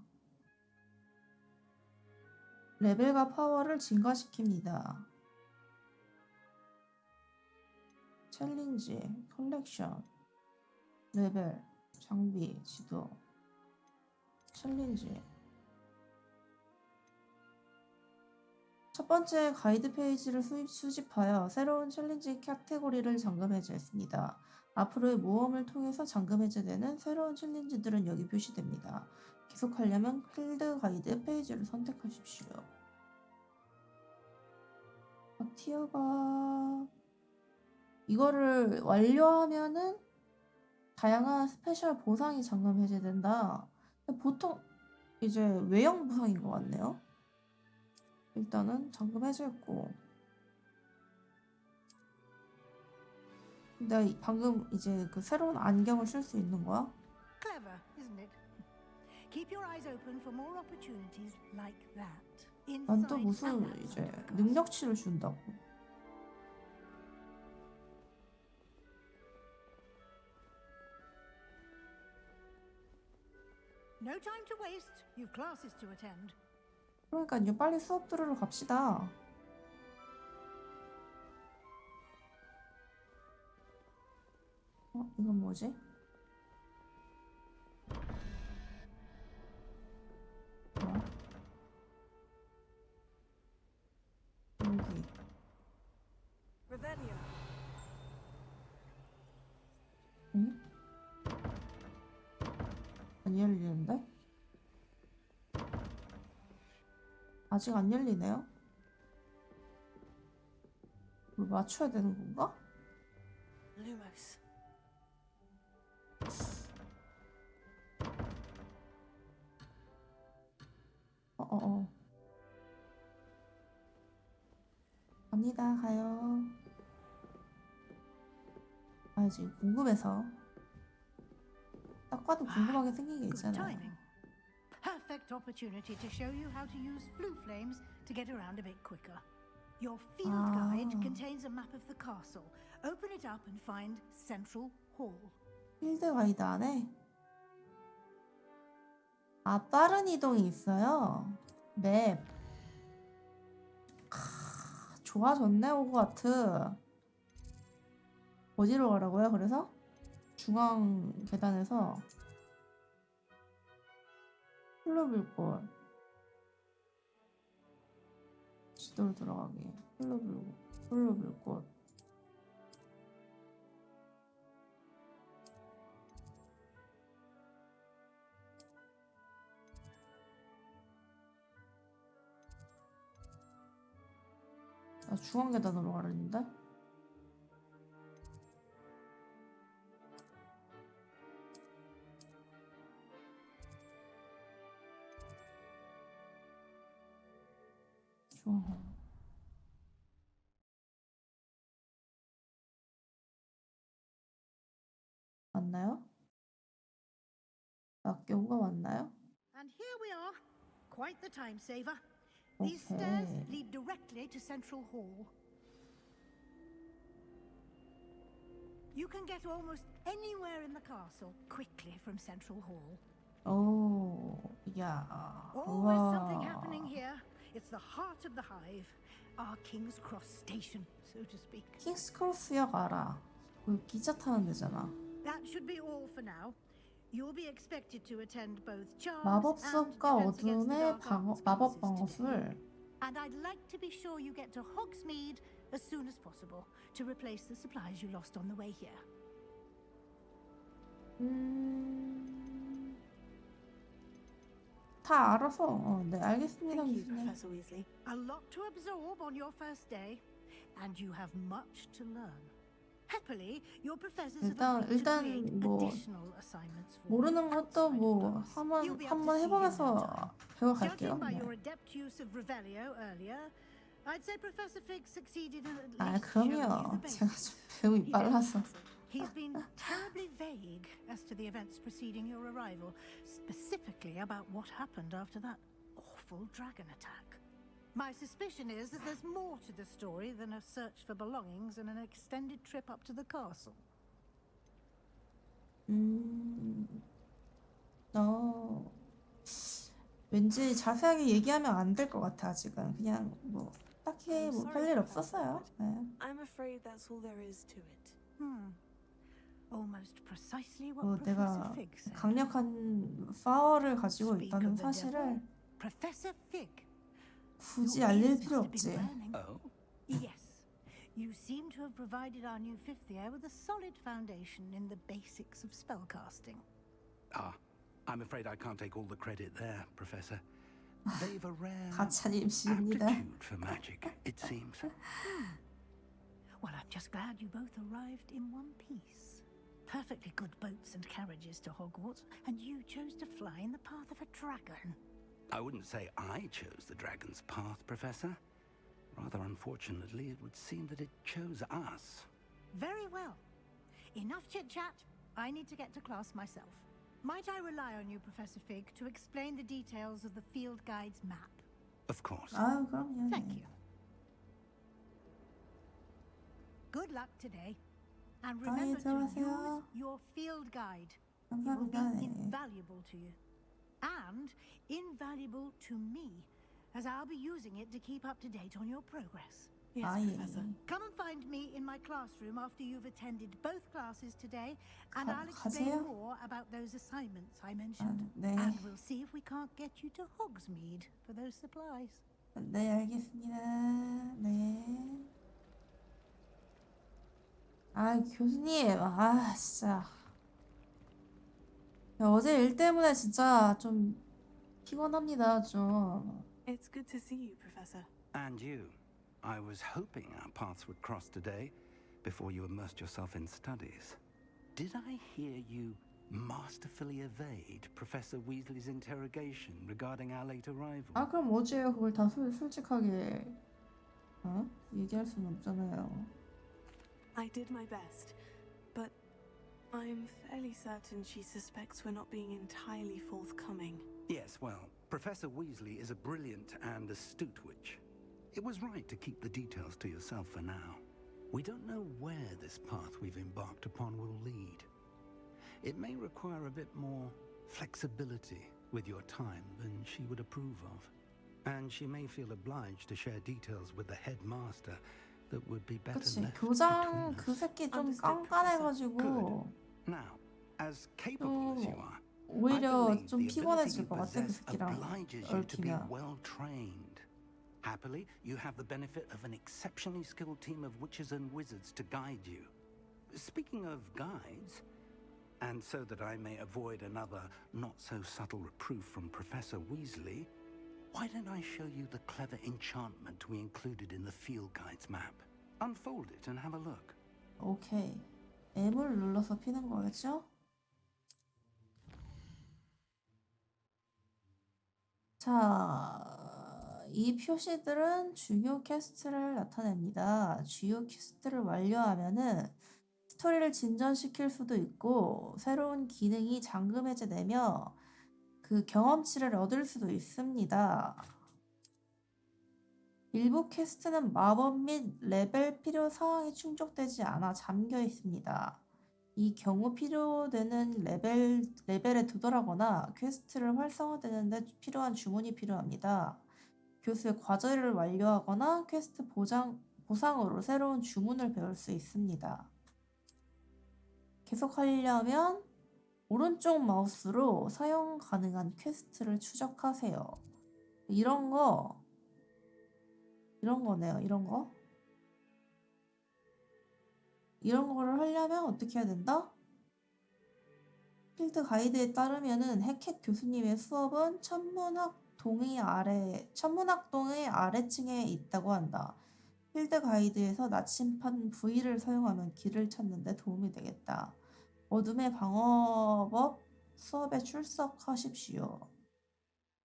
레벨과 파워를 증가시킵니다. 챌린지, 컬렉션, 레벨, 장비, 지도, 챌린지. 첫 번째 가이드 페이지를 수집하여 새로운 챌린지 카테고리를 잠금 해제했습니다. 앞으로의 모험을 통해서 잠금 해제되는 새로운 챌린지들은 여기 표시됩니다. 계속하려면 필드 가이드 페이지를 선택하십시오. 티어가 이거를 완료하면은 다양한 스페셜 보상이 잠금 해제된다. 보통 이제 외형 보상인 것 같네요. 일단은 잠금 해제했고, 근데 방금 이제 그 새로운 안경을 쓸 수 있는 거야? Clever, isn't it? Keep your eyes open for more opportunities like that. 난 또 Inside 무슨 and outside 이제 of the castle. 능력치를 준다고. No time to waste. You've classes to attend. 그러니까요, 빨리 수업 들으러 갑시다. 이건 뭐지? 여기. Revelio. 응? 안 열리는데? 아직 안 열리네요? 뭘 맞춰야 되는 건가? Lumos. 갑니다. 가요. 아, 지금 궁금해서. 딱 봐도 궁금하게 생긴 게 Good 있잖아요. timing. Perfect opportunity to show you how to use flue flames to get around a bit quicker. Your field guide contains a map of the castle. Open it up and find Central Hall. 필드 가이드 안에 빠른 이동이 있어요. 맵. 좋아졌네, 호그와트. 어디로 가라고요? 그래서 중앙 계단에서 홀로불꽃 지도로 들어가기. 홀로불꽃. 나 중앙 계단으로 가려는데? 중앙. 맞나요? 낙교가 맞나요? And here we are. Quite the time saver. These stairs lead directly to Central Hall. You can get almost anywhere in the castle quickly from Central Hall. 오, 야. Always something happening here. It's the heart of the hive. Our King's Cross station, so to speak. 킹스크로스역 알아. 그 기차 타는 데잖아. That should be all for now. You'll be expected to attend both charms 마법 and 수업과 defense against the 어둠의 dark arts 마법 classes 방어술. today. And I'd like to be sure you get to Hogsmeade as soon as possible to replace the supplies you lost on the way here. 다 알아서. 네, 알겠습니다, Thank you, 교수님. Professor Weasley. A lot to absorb on your first day, and you have much to learn. Happily, your professors have agreed to create 뭐 additional assignments for you 모르는 것도 outside of 뭐 class. 한번 You'll be able to 한번 see in 해보면서 no time. 배워갈게요. Judging by 네. your adept use of Revelio earlier, I'd say Professor Fig succeeded in at 아, least showing you 그럼요. the 제가 basics. 좀 배움이 빨라서. He's been terribly vague as to the events preceding your arrival, specifically about what happened after that awful dragon attack. My suspicion is that there's more to the story than a search for belongings and an extended trip up to the castle. 왠지 자세하게 얘기하면 안 될 것 같아, 아직은. 그냥 뭐 딱히 뭐 별일 없었어요. 네. I'm afraid that's all there is to it. Almost precisely what 뭐 Professor 내가 Fig said. 강력한 파워를 가지고 Speak 있다는 of the 사실을 devil, Professor Fig. 굳이 Your 알릴 ears 필요 must have 없지. been burning. Yes. You seem to have provided our new fifth year with a solid foundation in the basics of spellcasting. I'm afraid I can't take all the credit there, Professor. They've a rare 가차님 씨입니다. aptitude for magic, it seems. Well, I'm just glad you both arrived in one piece. Perfectly good boats and carriages to Hogwarts, and you chose to fly in the path of a dragon. I wouldn't say I chose the dragon's path, Professor. Rather unfortunately, it would seem that it chose us. Very well. Enough chit-chat. I need to get to class myself. Might I rely on you, Professor Fig, to explain the details of the field guide's map? Of course. 아유, 그럼요. Thank you. Good luck today. And remember to use your field guide. It will be 감사합니다. 네. invaluable to you. And invaluable to me, as I'll be using it to keep up to date on your progress. Yes, 아, 예. Professor. Come and find me in my classroom after you've attended both classes today, and I'll 가세요? explain more about those assignments I mentioned. 네. And we'll see if we can't get you to Hogsmeade for those supplies. 네, 알겠습니다. 네. 아, 교수님. 아, 진짜. 어제 일 때문에 진짜 좀 피곤합니다, 좀. It's good to see you, Professor. And you. I was hoping our paths would cross today before you immersed yourself in studies. Did I hear you masterfully evade Professor Weasley's interrogation regarding our late arrival? 아, 그럼 어제요. 그걸 다 솔직하게 얘기할 수는 없잖아요. I did my best, but I'm fairly certain she suspects we're not being entirely forthcoming. Yes, well, Professor Weasley is a brilliant and astute witch. It was right to keep the details to yourself for now. We don't know where this path we've embarked upon will lead. It may require a bit more flexibility with your time than she would approve of. And she may feel obliged to share details with the headmaster that would be better 그치, left 교장 between 그 us. 새끼 좀 깐깐해가지고 Now, as capable as you are, 오히려 I 좀 believe the ability 피곤해질 you 것 같아, 그 possess 새끼랑 obliges you to be 얽히면. well trained. Happily, you have the benefit of an exceptionally skilled team of witches and wizards to guide you. Speaking of guides, and so that I may avoid another not-so-subtle reproof from Professor Weasley, why don't I show you the clever enchantment we included in the field guide's map? Unfold it and have a look. 오케이. M을 눌러서 피는 거겠죠? 자, 이 표시들은 주요 퀘스트를 나타냅니다. 주요 퀘스트를 완료하면은 스토리를 진전시킬 수도 있고 새로운 기능이 잠금 해제되며 그 경험치를 얻을 수도 있습니다. 일부 퀘스트는 마법 및 레벨 필요 사항이 충족되지 않아 잠겨 있습니다. 이 경우 필요되는 레벨에 도달하거나 퀘스트를 활성화되는 데 필요한 주문이 필요합니다. 교수의 과제를 완료하거나 퀘스트 보상으로 새로운 주문을 배울 수 있습니다. 계속하려면 오른쪽 마우스로 사용 가능한 퀘스트를 추적하세요. 이런 거네요. 이런 거를 하려면 어떻게 해야 된다? 필드 가이드에 따르면은 헥헥 교수님의 수업은 천문학동의 아래층에 있다고 한다. 필드 가이드에서 나침판 V를 사용하면 길을 찾는 데 도움이 되겠다. 어둠의 방어법 수업에 출석하십시오.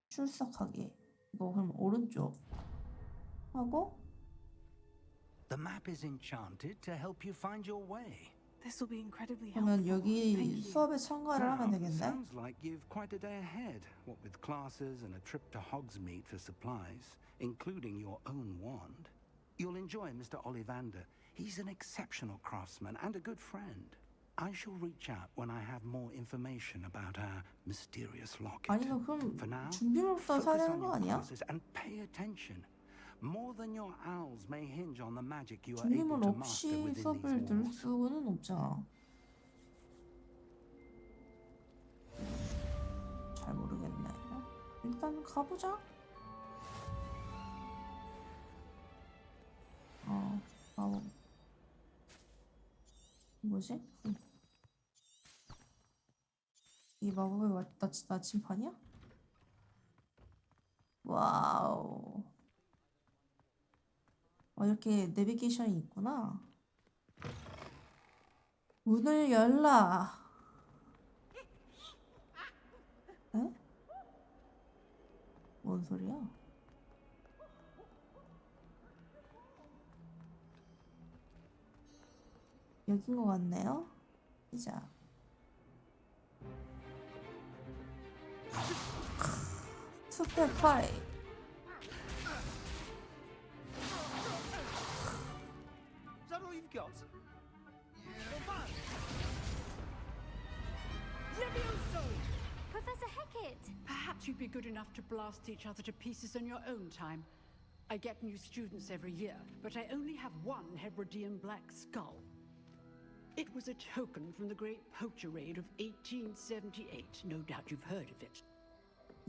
출석하기. 이거 그럼 오른쪽 하고 The map is enchanted to help you find your way. This will be incredibly 그러면 helpful. 여기 Thank you. 수업에 참가를 하면 되겠네. Sounds like you've quite a day ahead. What with classes and a trip to Hogsmeade for supplies, including your own wand. You'll enjoy Mr. Ollivander. He's an exceptional craftsman and a good friend. I shall reach out when I have more information about our mysterious locket. 아니 그럼 For now, 준비물부터 사야 focus 되는 on 거 your 아니야? classes and pay attention. More than your owls may hinge on the magic you are able 준비물 to master 없이 within 수업을 these 들 walls. 수는 없잖아. 잘 모르겠네. 일단 가보자. 마법. 뭐지? 이 마법의 나침판이야? 와우. 이렇게 내비게이션이 있구나. 문을 열라. 에? 뭔 소리야? 여긴 것 같네요. 시작. 스텝 5. Is that all you've got? Levioso! Professor Hecat! Perhaps you'd be good enough to blast each other to pieces in your own time. I get new students every year, but I only have one Hebridean black skull. It was a token from the Great Poacher Raid of 1878. No doubt you've heard of it.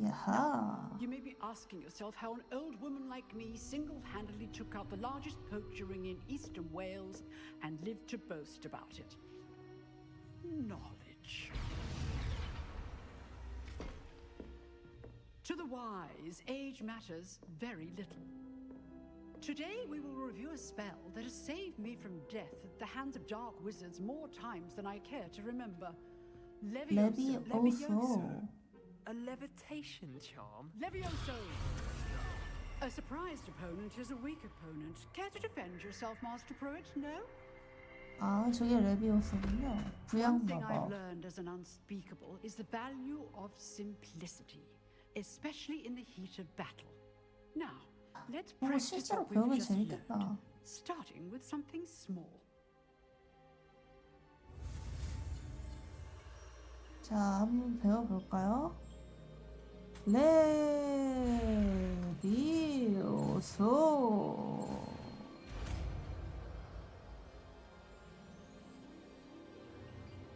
Yaha. You may be asking yourself how an old woman like me single-handedly took out the largest poacher ring in eastern Wales and lived to boast about it. Knowledge. To the wise, age matters very little. Today we will review a spell that has saved me from death at the hands of dark wizards more times than I care to remember. Levioso. A levitation charm? Levioso! A surprised opponent is a weak opponent. Care to defend yourself, Master Pruitt? No? 아, 저게 레비오스군요. 부양 One thing I've 마법. learned as an unspeakable is the value of simplicity, especially in the heat of battle. Now, let's practice 실제로 what we've 배우면 just learned, 재밌겠다. starting with something small. 자, 한번 배워볼까요? 레비오소.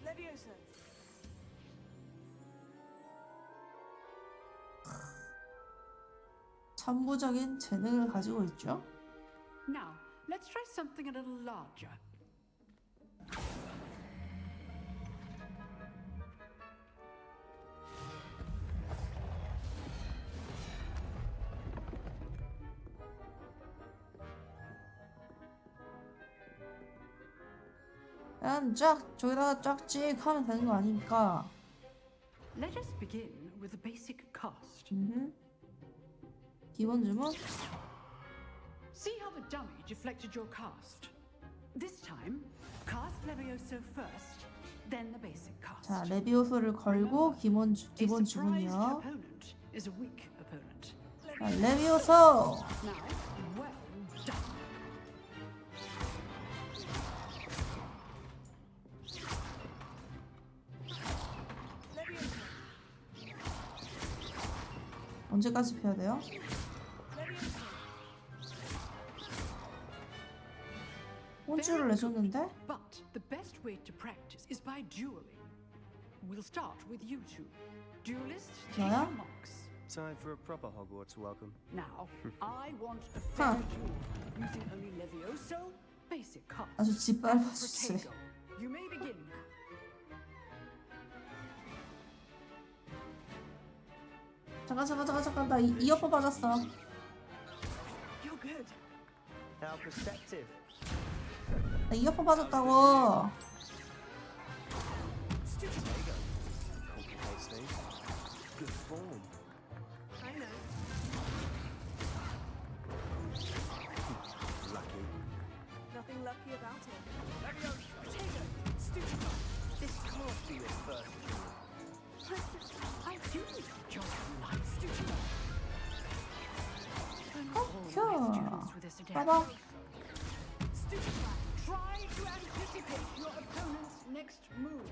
Levioso! 천부적인 재능을 가지고 있죠. Now, let's try something a little larger. 그냥 저기다가 쫙찍 하면 되는 거 아닙니까? Let us begin with the basic cast. 기본 주문. See how the dummy deflected your cast. This time, cast Levioso first, then the basic cast. 자, 레비오소를 걸고 기본 A surprised 주문이요. opponent is a weak opponent. 자, 레비오소. Now, well done. 언제까지 펴야 돼요? 혼주를 내줬는데? But the best way to practice is by dueling. we'll start with you two. Duelist, take 너야? your marks. Time for a proper Hogwarts welcome. Now, I want a fair duel, using only Levioso, basic cards. 아주 짓밟아주지. Protego, you may begin. 잠깐 나 이어폰 빠졌어. You're good. How perceptive. 나 이어폰 빠졌다고. Complicates things. Good form. I know. Lucky. Nothing lucky about it. Potato. Stupid. This can't be your first duel. I do just like stupid. 봐봐. Try to anticipate your opponent's next move.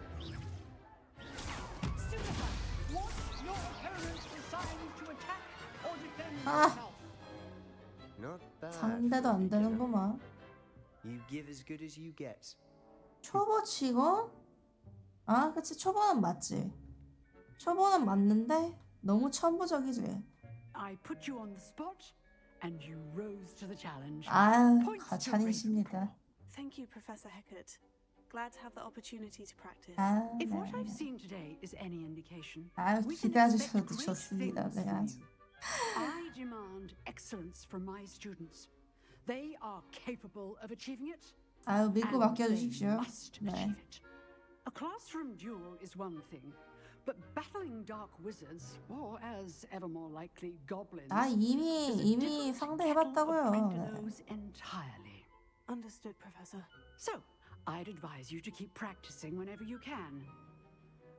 Stupefy. What your opponent decides to attack or defend himself. Not bad. 상대도 안 되는구만. You give as good as you get. 초보 치고? 아, 그치. 초보는 맞지. 초보는 맞는데 너무 천부적이지. I put you on the spot, and you rose to the challenge. 아유, Points to 가찬이십니다. Thank you, Professor Heckert. Glad to have the opportunity to practice. 아, If what 네. I've seen today is any indication, 아유, we can 기대해 expect 주셔도 great 좋습니다. things 네, from 아주. you. I demand excellence from my students. They are capable of achieving it. 아유, 믿고 and 맡겨주십시오. they must 네. achieve it. A classroom duel is one thing, but battling dark wizards, or as ever more likely goblins, 아, is a 이미 different 상대해봤다고요. kettle of 네. Grindelows entirely. Understood, Professor. So, I'd advise you to keep practicing whenever you can.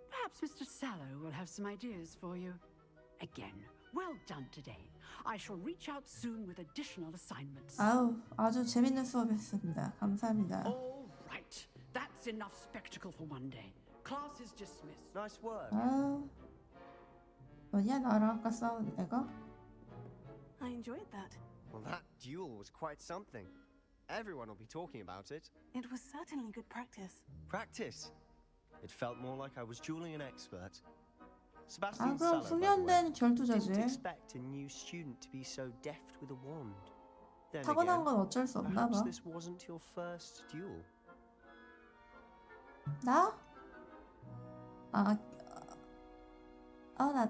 Perhaps Mr. Sallow will have some ideas for you. Again, well done today. I shall reach out soon with additional assignments. 아우, 아주 재밌는 수업이었습니다. 감사합니다. All right, that's enough spectacle for one day. Class is dismissed. Nice work. 아우, 너냐 나랑 아까 싸운 애가? I enjoyed that. Well, that duel was quite something. Everyone will be talking about it. It was certainly good practice. Practice. It felt more like I was dueling an expert. 아, Sebastian 그럼 Sallow, by the way, 훈련된 결투자지. didn't expect a new student to be so deft with a wand. Then 타고난 again, 건 어쩔 수 없나 perhaps 봐. this wasn't your first duel. 나?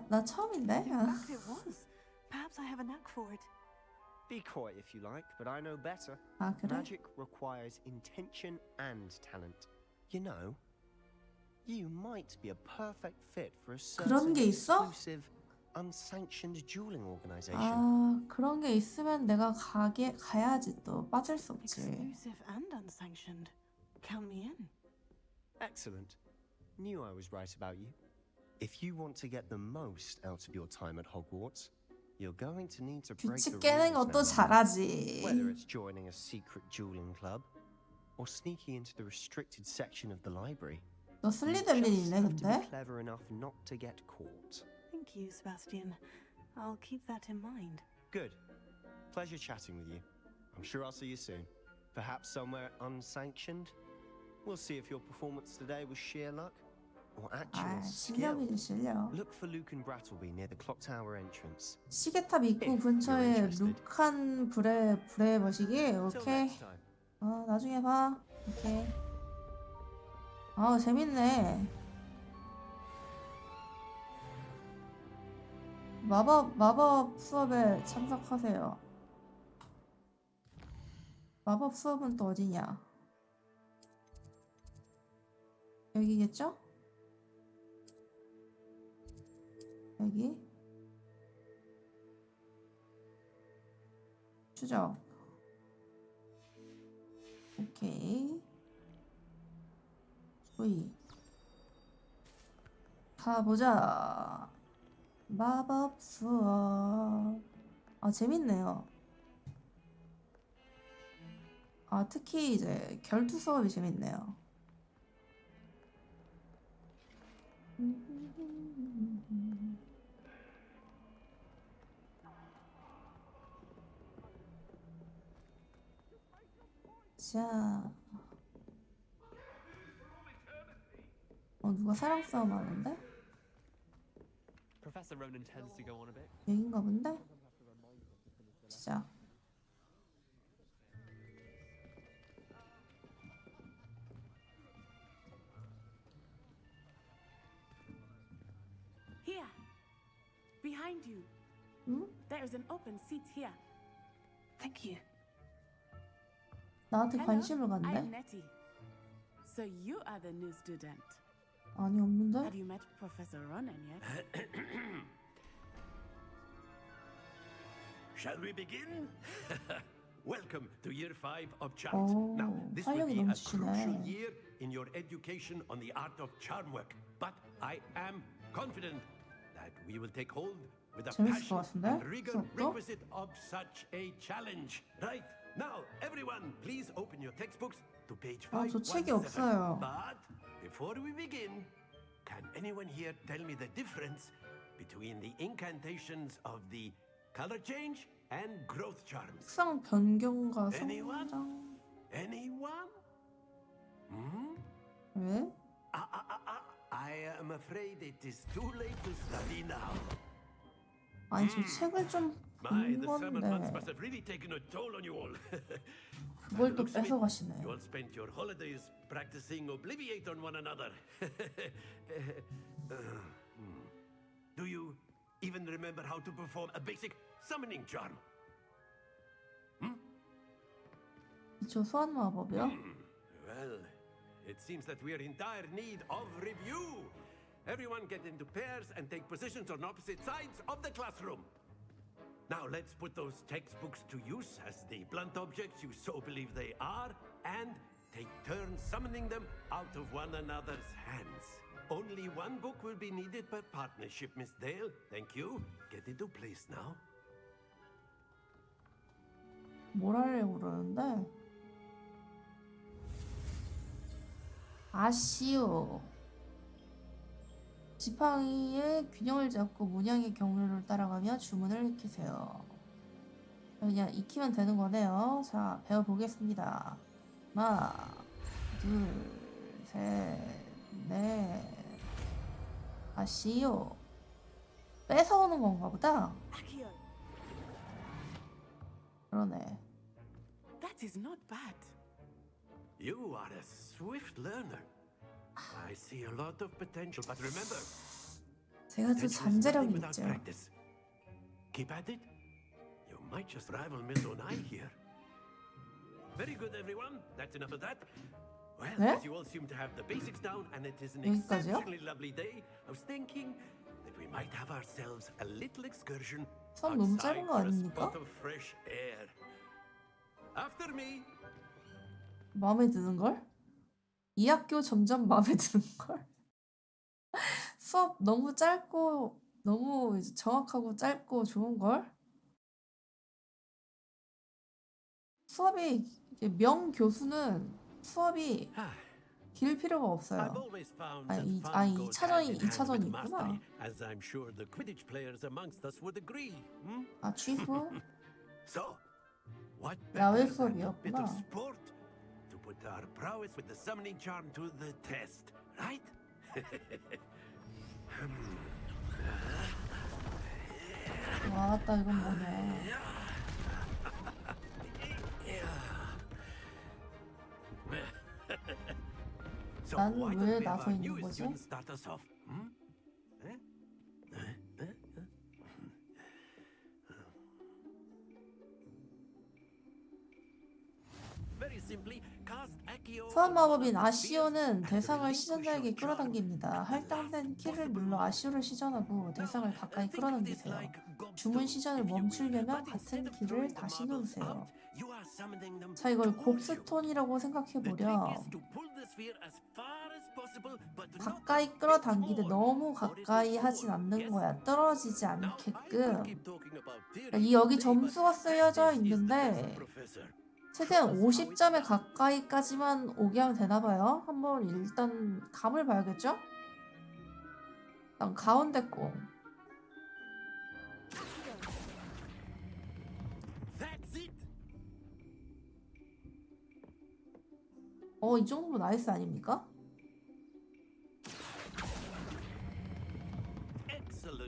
나 처음인데? In fact, it was. Perhaps I have a knack for it. Be coy if you like, but I know better. 아, 그래? Magic requires intention and talent. You know, you might be a perfect fit for a 그런 certain 게 있어? exclusive, unsanctioned dueling organization. 아, 그런 게 있으면 내가 가야지 또 빠질 수 없지. Exclusive and unsanctioned. Count me in. Excellent. Knew I was right about you. If you want to get the most out of your time at Hogwarts, you're going to need to break the 규칙 깨는 rules 것도 now. 잘하지. Whether it's joining a secret dueling club or sneaking into the restricted section of the library. 너 You 슬리들린이네 just have to be 근데? clever enough not to get caught. Thank you, Sebastian. I'll keep that in mind. Good. Pleasure chatting with you. I'm sure I'll see you soon. Perhaps somewhere unsanctioned. We'll see if your performance today was sheer luck or actual 아, skill. 실력이지 실력. Look for Luke and Brattleby near the clock tower entrance. 시계탑 입구 근처에 룩한 불에 버시기? Till 오케이. next time. 나중에 봐. 오케이. 재밌네. 마법 수업에 참석하세요. 마법 수업은 또 어디냐? 여기겠죠? 여기? 추적. 오케이. 소위. 가보자. 마법 수업. 재밌네요. 특히 이제 결투 수업이 재밌네요. 자, 누가 사랑 싸움 하는데? Professor Ronan tends to go on a bit. 얘긴가 본데? 시작. Here, behind you. There is an open seat here. Thank you. 나한테 Hello, 관심을 I'm 갖네? Nettie. So you are the new student. 아니, 없는데? Have you met Professor Ronan yet? Shall we begin? Welcome to year 5 of charms. 오, Now, this will 활력이 be a 넘치시네. crucial year in your education on the art of charm work. But I am confident that we will take hold with the 재밌을 것 passion 같은데? and rigor 수업도? requisite of such a challenge. Right, now, everyone, please open your textbooks to page 아, 저 517. 책이 없어요. But before we begin, can anyone here tell me the difference between the incantations of the color change and growth charms? 색상 변경과 Anyone? 성장. Anyone? Hmm? 왜? I am afraid it is too late to study now. 아니, 저 책을 좀 My, 본 the summer months 건데 must have really taken a toll on you all. 그걸 또 뺏어가시네. You all spent your holidays practicing Obliviate on one another. Do you even remember how to perform a basic summoning charm? 저 소환 마법이요? Well, it seems that we are in dire need of review. Everyone get into pairs and take positions on opposite sides of the classroom. Now let's put those textbooks to use as the blunt objects you so believe they are, and take turns summoning them out of one another's hands. Only one book will be needed per partnership, Miss Dale. Thank you. Get into place now. 뭘 하려고 그러는데? 아시오. 지팡이의 균형을 잡고 문양의 경로를 따라가며 주문을 익히세요. 그냥 익히면 되는 거네요. 자, 배워보겠습니다. 하나, 둘, 셋, 넷. 아시오. 뺏어오는 건가 보다. Accio, 그러네. that is not bad. You are a swift learner. I see a lot of potential, but remember, 제가 좀 there's 잠재력이 nothing without 있죠. practice. Keep at it. You might just rival Miss Onai here. Very good, everyone. That's enough of that. Well, 네? as you all seem to have the basics down, and it is an 여기까지요? exceptionally lovely day, I was thinking that we might have ourselves a little excursion 수업 너무 outside 짧은 거 for a 아닙니까? spot of fresh air. After me. 마음에 드는 걸? 이 학교 점점 마음에 드는 걸? 수업 너무 짧고 너무 이제 정확하고 짧고 좋은 걸? 수업이 이제 명 교수는 수업이 길 필요가 없어요. 아니 2차전이 있구나. As I'm sure the Quidditch players amongst us would agree. 아 취소? So, what 야외 better than a bit 수업이었구나. of sport to put our prowess with the summoning charm to the test, right? 와따 이건 뭐냐? So 난 why 왜 don't we have 나서 our 있는 newest 거지? student start us off? Very simply, cast Accio 소환 마법인 아시오는 대상을 시전자에게 끌어당깁니다. 할당된 키를 눌러 아시오를 시전하고 대상을 가까이 끌어당기세요. 주문 시전을 멈추려면 같은 키를 다시 누르세요. 자, 이걸 곱스톤이라고 생각해보렴. 가까이 끌어당기되 너무 가까이 하진 않는 거야. 떨어지지 않게끔. 여기 점수가 쓰여져 있는데 최대한 50점에 가까이까지만 오게 하면 되나봐요. 한번 일단 감을 봐야겠죠? 일단 가운데 공. 이 정도면 나이스 아닙니까?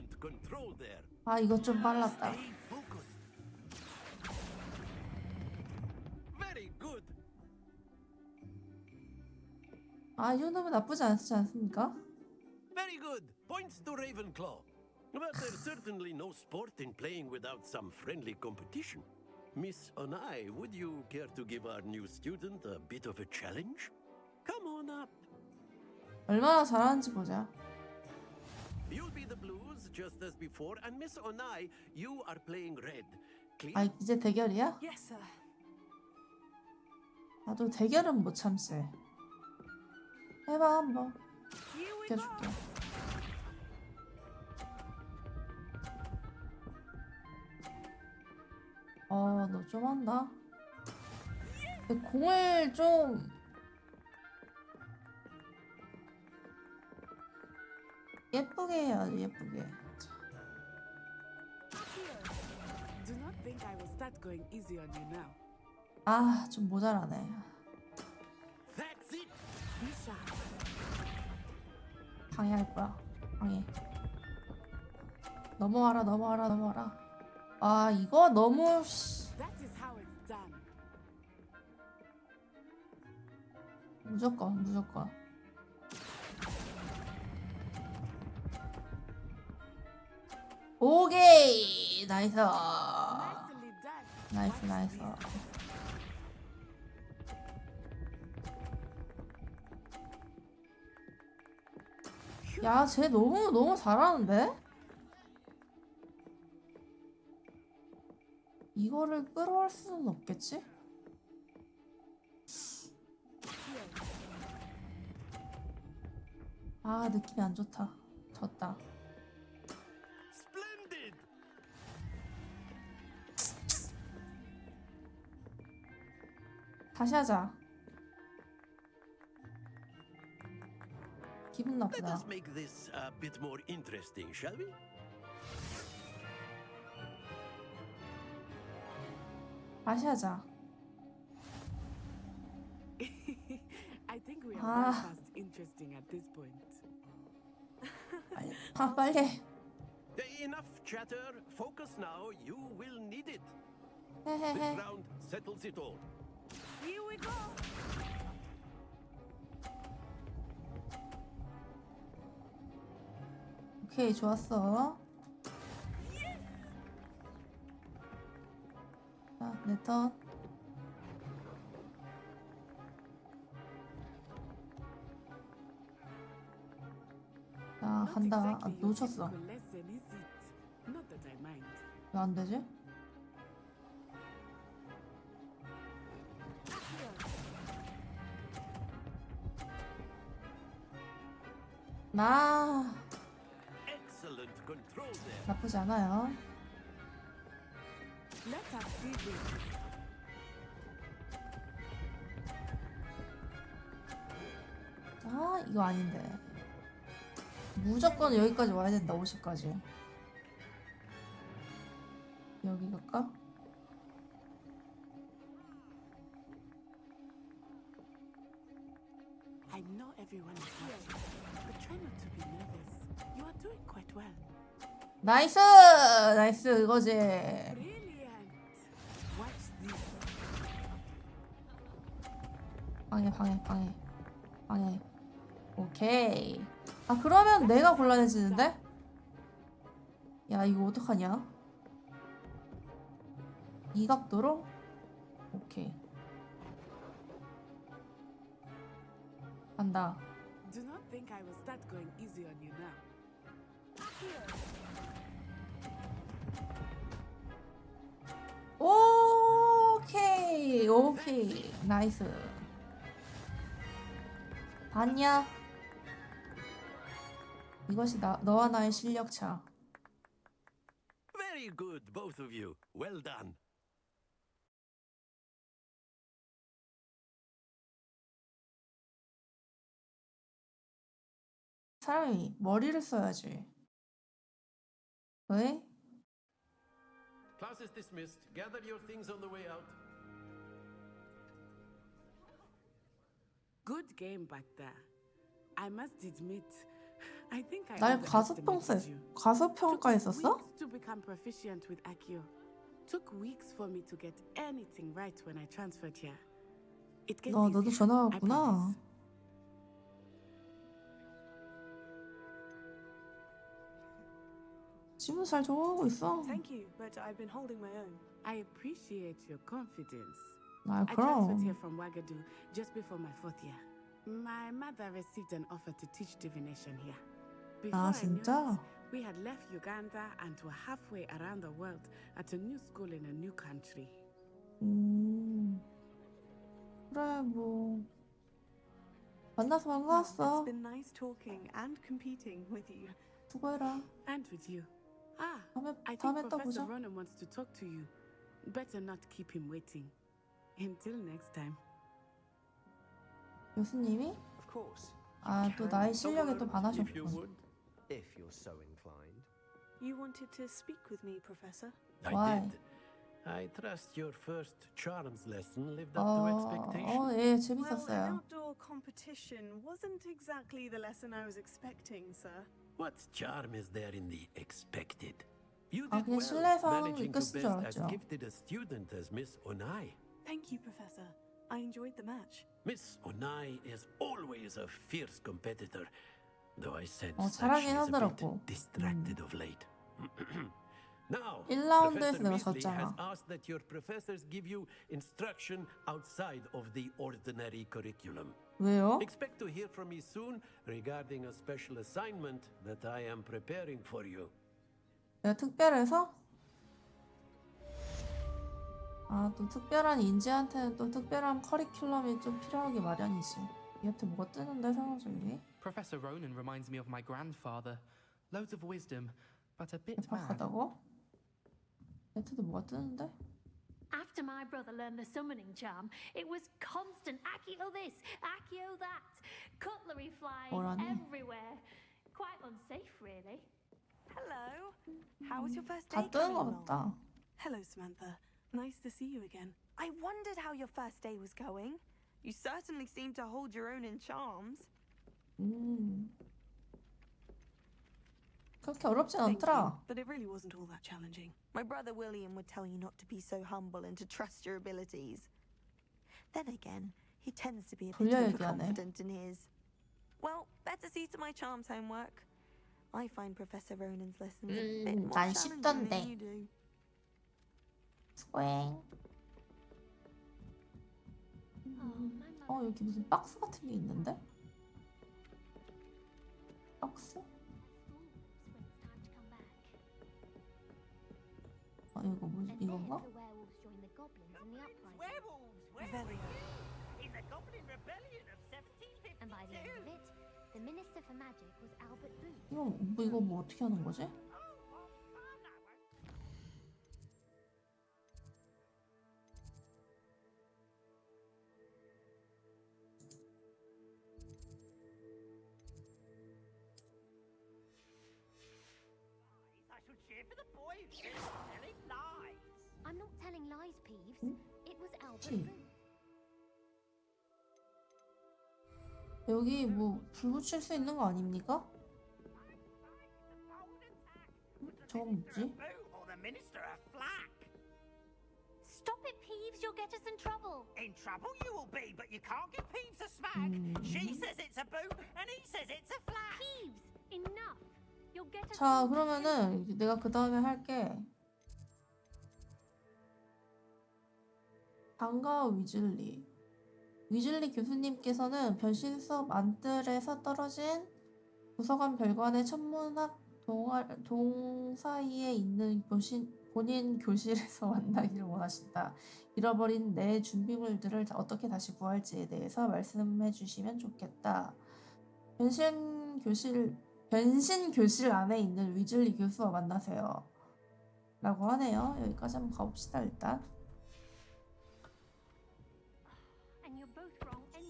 Excellent control there. 아, 이거 좀 빨랐다. Stay focused. Very good. 아, 이 정도면 나쁘지 않지 않습니까? Very good. Points to Ravenclaw. But there's certainly no sport in playing without some friendly competition. Miss Onai, would you care to give our new student a bit of a challenge? Come on up. 얼마나 잘하는지 보자. You'll be the blues just as before, and Miss Onai, you are playing red. Clear? 아, 이제 대결이야? Yes, sir. 나도 대결은 못 참지. 해봐 한번. 비켜줄게. 너 좀 한다. 근데 공을 좀 예쁘게 해야지, 예쁘게. Do not think I will start going easy on you now. 아, 좀 모자라네. That's it. Be sharp. 방해할 거야. 방해. 넘어와라, 넘어와라, 넘어와라. 아, 이거 너무 That is how it's done. 무조건, 무조건. 오케이! 나이스. 나이스, 나이스. 야, 쟤 너무 잘하는데? 이거를 끌어올 수는 없겠지? 아, 느낌이 안 좋다. 졌다. Splendid. 다시 하자. 기분 Let 나쁘다. us make this a bit more interesting, shall we? 다시 하자. I think we are Ah. well past interesting at this point. 빨리. Enough chatter. Focus now. You will need it. 헤헤헤. This round settles it all. Here we go. 오케이, 좋았어. 자, 내 턴. 자, 간다. 아, 놓쳤어. Typical lesson, is it? Not that I mind. 왜 안 되지? Excellent control there. 나쁘지 않아요. Let us see this. 아, 이거 아닌데. 무조건 여기까지 와야 된다, 50까지. 여기 갈까? I know everyone is watching, but try not to be nervous. You are doing quite well. 나이스! 나이스, 이거지. Brilliant. Watch this. 방해. 오케이. 아, 그러면 내가 곤란해지는데? 야, 이거 어떡하냐? 이 각도로? 오케이. 간다. Do not think I will start going easy on you now. 오케이. 나이스. 봤냐? 이것이 너와 나의 실력차. Very good, both of you. Well done. 사람이 머리를 써야지. 왜? Class is dismissed. Gather your things on the way out. Good game back there. I must admit, I think I 날 underestimated you. 과소평가했었어? Weeks to become proficient with Accio. Took weeks for me to get anything right when I transferred here. It gets 너도 easier, 전화 I 왔구나. promise. 지금 잘 적응하고 있어. Thank you, but I've been holding my own. I appreciate your confidence. 아, I transferred here 그럼. from Wagadu just before my 4th year. My mother received an offer to teach divination here. Before 아, I knew 진짜? it, we had left Uganda and were halfway around the world at a new school in a new country. 그래, 뭐. 만나서 Well, 반가웠어. it's been nice talking and competing with you. 수고해라. And with you. Ah, I think 다음에 또 Professor 보자. Ronan wants to talk to you. Better not keep him waiting. Until next time. 교수님이? Of course. 아, 또 나의 실력에 또 If you 반하셨군. would, if you're so inclined. You wanted to speak with me, Professor? Why? I did. I trust your first charms lesson lived up to expectation. 예, Well, an 재밌었어요. outdoor competition wasn't exactly the lesson I was expecting, sir. What charm is there in the expected? You 아, did 그냥 well, 실내에서 managing to 이끌 줄 best as 알았죠. gifted a student as Miss Onai. Thank you, Professor. I enjoyed the match. Miss Onai is always a fierce competitor, though I sense that 잘하긴 she is a 하더라고. bit distracted of late. Now, 1라운드에서 Professor 내가 Weasley has 졌잖아. asked that your professors give you instruction outside of the ordinary curriculum. 왜요? Expect to hear from me soon regarding a special assignment that I am preparing for you. 내가 특별해서? 아, 또 특별한 인재한테는 또 특별한 커리큘럼이 좀 필요하기 마련이지. 얘한테 뭐가 뜨는데, 상호적이? Professor Ronan reminds me of my grandfather. Loads of wisdom, but a bit mad. 대박하다고? 얘한테도 뭐가 뜨는데? After my brother learned the summoning charm, it was constant Accio this, Accio that, cutlery flying 뭐라니? everywhere. Quite unsafe, really. Hello. How was your first 다 day 뜨는 coming 거 along? 같다. Hello, Samantha. Nice to see you again. I wondered how your first day was going. You certainly seemed to hold your own in charms. 그렇게 어렵진 Thank you, 않더라. but it really wasn't all that challenging. My brother William would tell you not to be so humble and to trust your abilities. Then again, he tends to be a bit 돌려 얘기하네. overconfident in his. Well, better see to my charms homework. I find Professor Ronan's lessons a bit more 난 challenging than 쉽던데. you do. 스웨잉. 여기 무슨 박스 같은 게 있는데? 박스? 이거 뭐지? 이건가? In the Goblin Rebellion of 1752. And by the end of it, the Minister for Magic was Albert Booth. 이거 뭐 어떻게 하는 거지? I should cheer for the boy who's telling lies. I'm not telling lies, Peeves. It was Albert 치. Booth. 여기 뭐 불 붙일 수 있는 거 아닙니까? 저건 뭐지? Or the minister a flack. Stop it, Peeves. You'll get us in trouble. In trouble you will be, but you can't give Peeves a smack. She says it's a boot, and he says it's a flack. Peeves, enough. You'll get us. 자, 그러면은 내가 그 다음에 할게. 방과 위즐리. 위즐리 교수님께서는 변신 수업 안뜰에서 떨어진 도서관 별관의 천문학 동 사이에 있는 본인 교실에서 만나기를 원하신다. 잃어버린 내 준비물들을 어떻게 다시 구할지에 대해서 말씀해 주시면 좋겠다. 변신 교실 안에 있는 위즐리 교수와 만나세요. 라고 하네요. 여기까지 한번 가봅시다, 일단.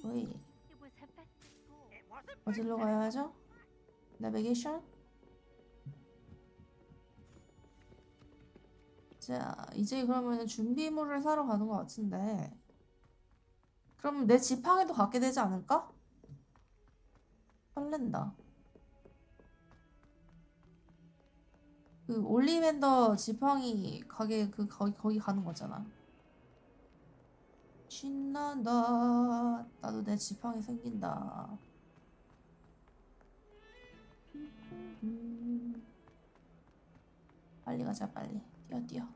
어이. 어디로 가야 하죠? 내비게이션? 자, 이제 그러면 준비물을 사러 가는 것 같은데, 그럼 내 지팡이도 갖게 되지 않을까? 설렌다. 그 올리벤더 지팡이 가게 거기 가는 거잖아. 신난다. 나도 내 지팡이 생긴다. 빨리 가자 빨리. 뛰어.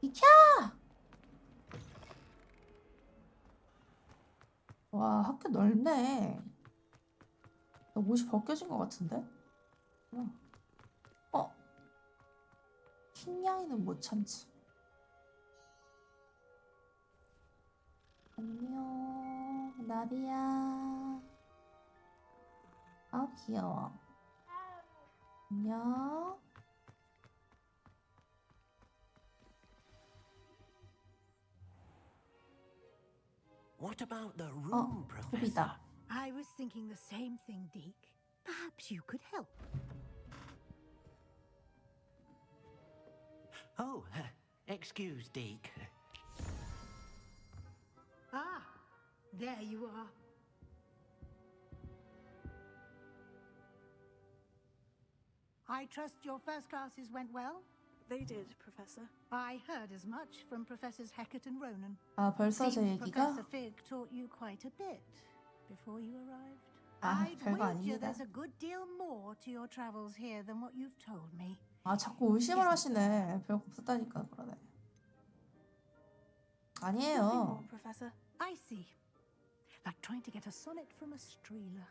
비켜! 와, 학교 넓네. 옷이 벗겨진 것 같은데? 킹냥이는 못 참지. 안녕, 나비야. 아, 귀여워. 안녕. What about the room, Professor? 도비다. I was thinking the same thing, Deke. Perhaps you could help. Oh, excuse, Deke. Ah, there you are. I trust your first classes went well? They did, Professor. I heard as much from Professors Hecat and Ronan. 아, 벌써 제 Seems 얘기가? Professor Fig taught you quite a bit before you arrived. 아, I'd 별거 wager 아닙니다. there's a good deal more to your travels here than what you've told me. 아, 자꾸 의심을 하시네. 별거 없었다니까 그러네. Nothing 아니에요. more, Professor. I see. Like trying to get a sonnet from a streeler.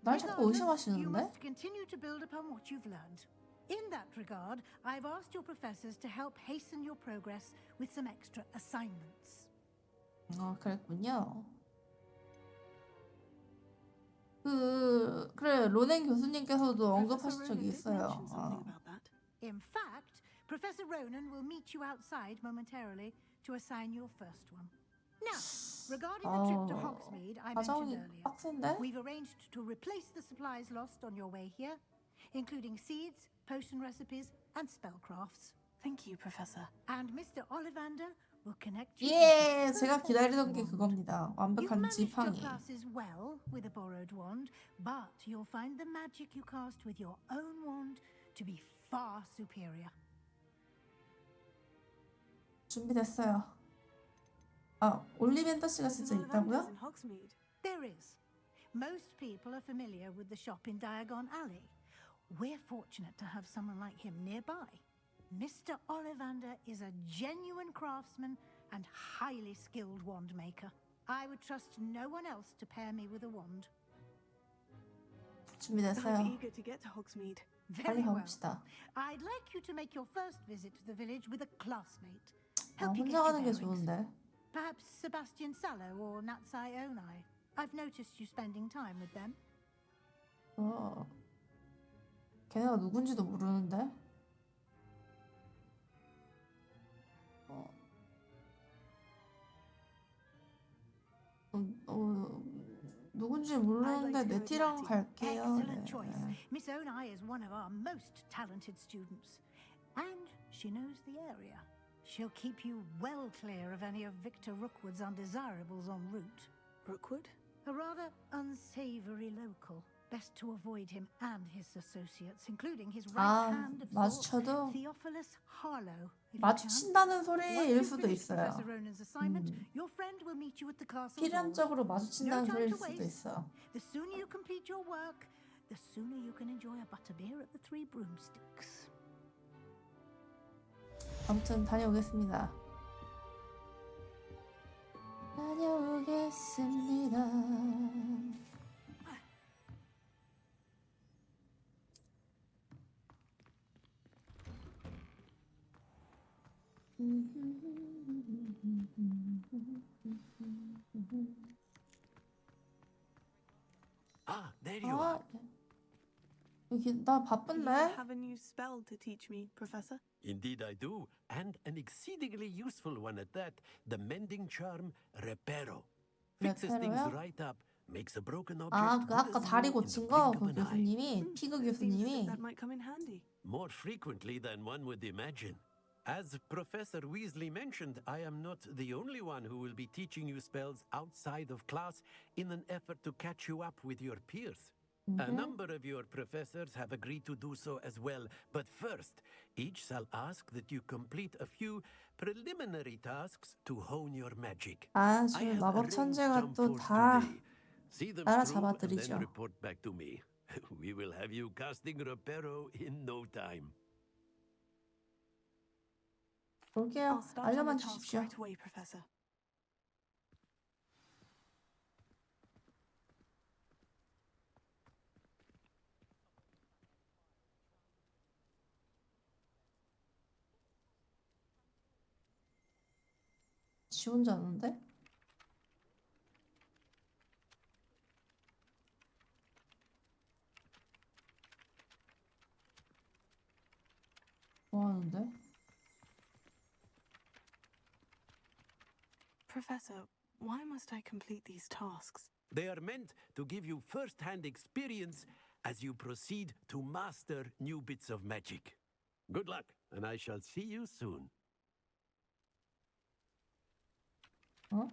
날 자꾸 Regardless, you 의심하시는데? must continue to build upon what you've learned. In that regard, I've asked your professors to help hasten your progress with some extra assignments. 아, 그랬군요. 그래, 로넨 교수님께서도 언급하신 적이 있어요. In fact, Professor Ronan will meet you outside momentarily to assign your first one. Now, regarding the trip to Hogsmeade I mentioned 과정이 earlier, 빡센데? we've arranged to replace the supplies lost on your way here, including seeds, potion recipes, and spellcrafts. Thank you, Professor. And Mr. Ollivander will connect you. 예, 제가 기다리던 게 그겁니다. You've 완벽한 managed your 지팡이. classes well with a borrowed wand, but you'll find the magic you cast with your own wand to be far superior. 준비됐어요. 아, 올리벤더 씨가 진짜 있다고요? In Hogsmeade. There is. Most people are familiar with the shop in Diagon Alley. We're fortunate to have someone like him nearby. Mr. Ollivander is a genuine craftsman and highly skilled wand maker. I would trust no one else to pair me with a wand. 준비됐어요. I'm eager to get to Hogsmeade. Very 빨리 well. 가봅시다. I'd like you to make your first visit to the village with a classmate. 아, Help you get 혼자 your 가는 게 bearings. 좋은데. Perhaps Sebastian Sallow or Natsai Onai. I've noticed you spending time with them. 걔네가 누군지도 모르는데. 누군지 모르는데 네티랑 갈게요. Excellent choice. Miss Onai is one of our most talented students. And she knows the area. She'll keep you well clear of any of Victor Rookwood's undesirables en route. Rookwood? A rather unsavory local. Best to avoid him and his associates, including his right hand of 마주쳐도 Theophilus Harlow. 마주친다는 소리일 수도 있어요. Professor Ronan's assignment, your friend will meet you at the castle doors. 필연적으로 마주친다는 No time 소리일 to 수도 waste. 있어요. The sooner you complete your work, the sooner you can enjoy a butterbeer at the Three Broomsticks. 아무튼 다녀오겠습니다. 다녀오겠습니다. Ah, there you are. 여기 나 바쁜데? You have a new spell to teach me, Professor? Indeed I do, and an exceedingly useful one at that. The mending charm Repero. Fixes things 레페로요? right up, makes a broken object 아, 그 good 아까 as 다리 new in the 고친 거 blink 그 of an eye. 교수님이 피그 교수님이 That might come in handy. More frequently than one would imagine. As Professor Weasley mentioned, I am not the only one who will be teaching you spells outside of class in an effort to catch you up with your peers. A number of your professors have agreed to do so as well, but first, each shall ask that you complete a few preliminary tasks to hone your magic. 아, 저 마법 천재가 또 다 See them 따라잡아 through and 드리죠. then report back to me. We will have you casting Reparo in no time. 볼게요. I'll start on the 알려만 task 주십시오. right away, Professor. 지 혼자 하는데? 뭐 하는데? Professor, why must I complete these tasks? They are meant to give you first-hand experience as you proceed to master new bits of magic. Good luck, and I shall see you soon. 어?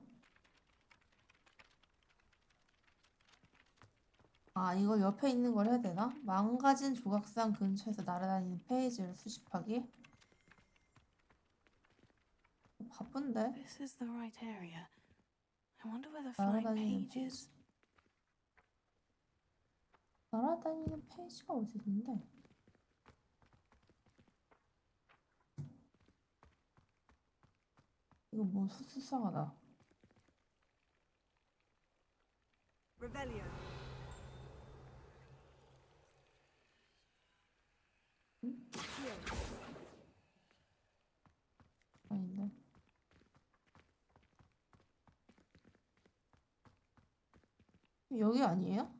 아, 이거 옆에 있는 걸 해야 되나? 망가진 조각상 근처에서 날아다니는 페이지를 수집하기? 바쁜데? This is the right area. I wonder where the flying 날아다니는 page is. 날아다니는 페이지가 어디 있는데? 이거 뭐 수상하다. Revelio. 아닌데. 여기 아니에요?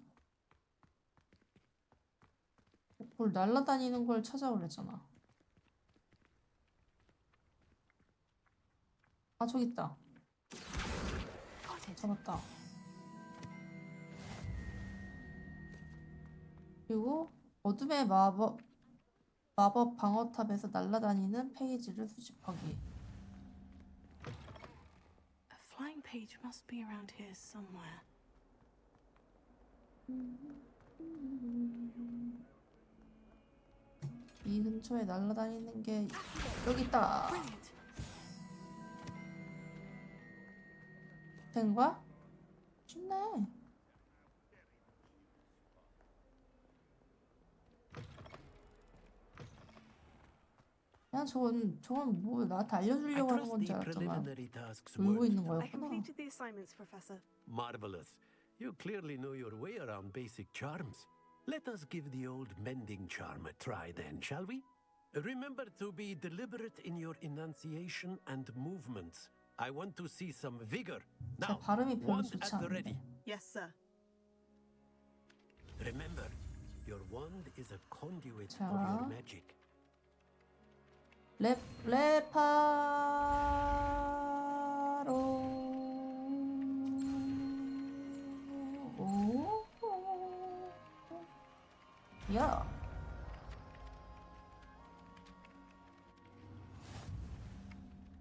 뭘 날아다니는 걸 찾아오랬잖아. 아, 저기 있다. 잡았다. 그리고 어둠의 마법 방어탑에서 날아다니는 페이지를 수집하기. A flying page must be around here somewhere. 이 근처에 날아다니는 게 여기 있다. 된 거야? 쉽네. 그냥 저건 뭐 나한테 알려주려고 하는 건지 알았잖아. 놀고 있는 I 거였구나. completed the assignments, Professor. Marvelous. You clearly know your way around basic charms. Let us give the old mending charm a try then, shall we? Remember to be deliberate in your enunciation and movements. I want to see some vigor. Now, 발음이 별로 wand 좋지 at the 않은데. ready. Yes, sir. Remember, your wand is a conduit 자. of your magic. 레파로. 오. 야.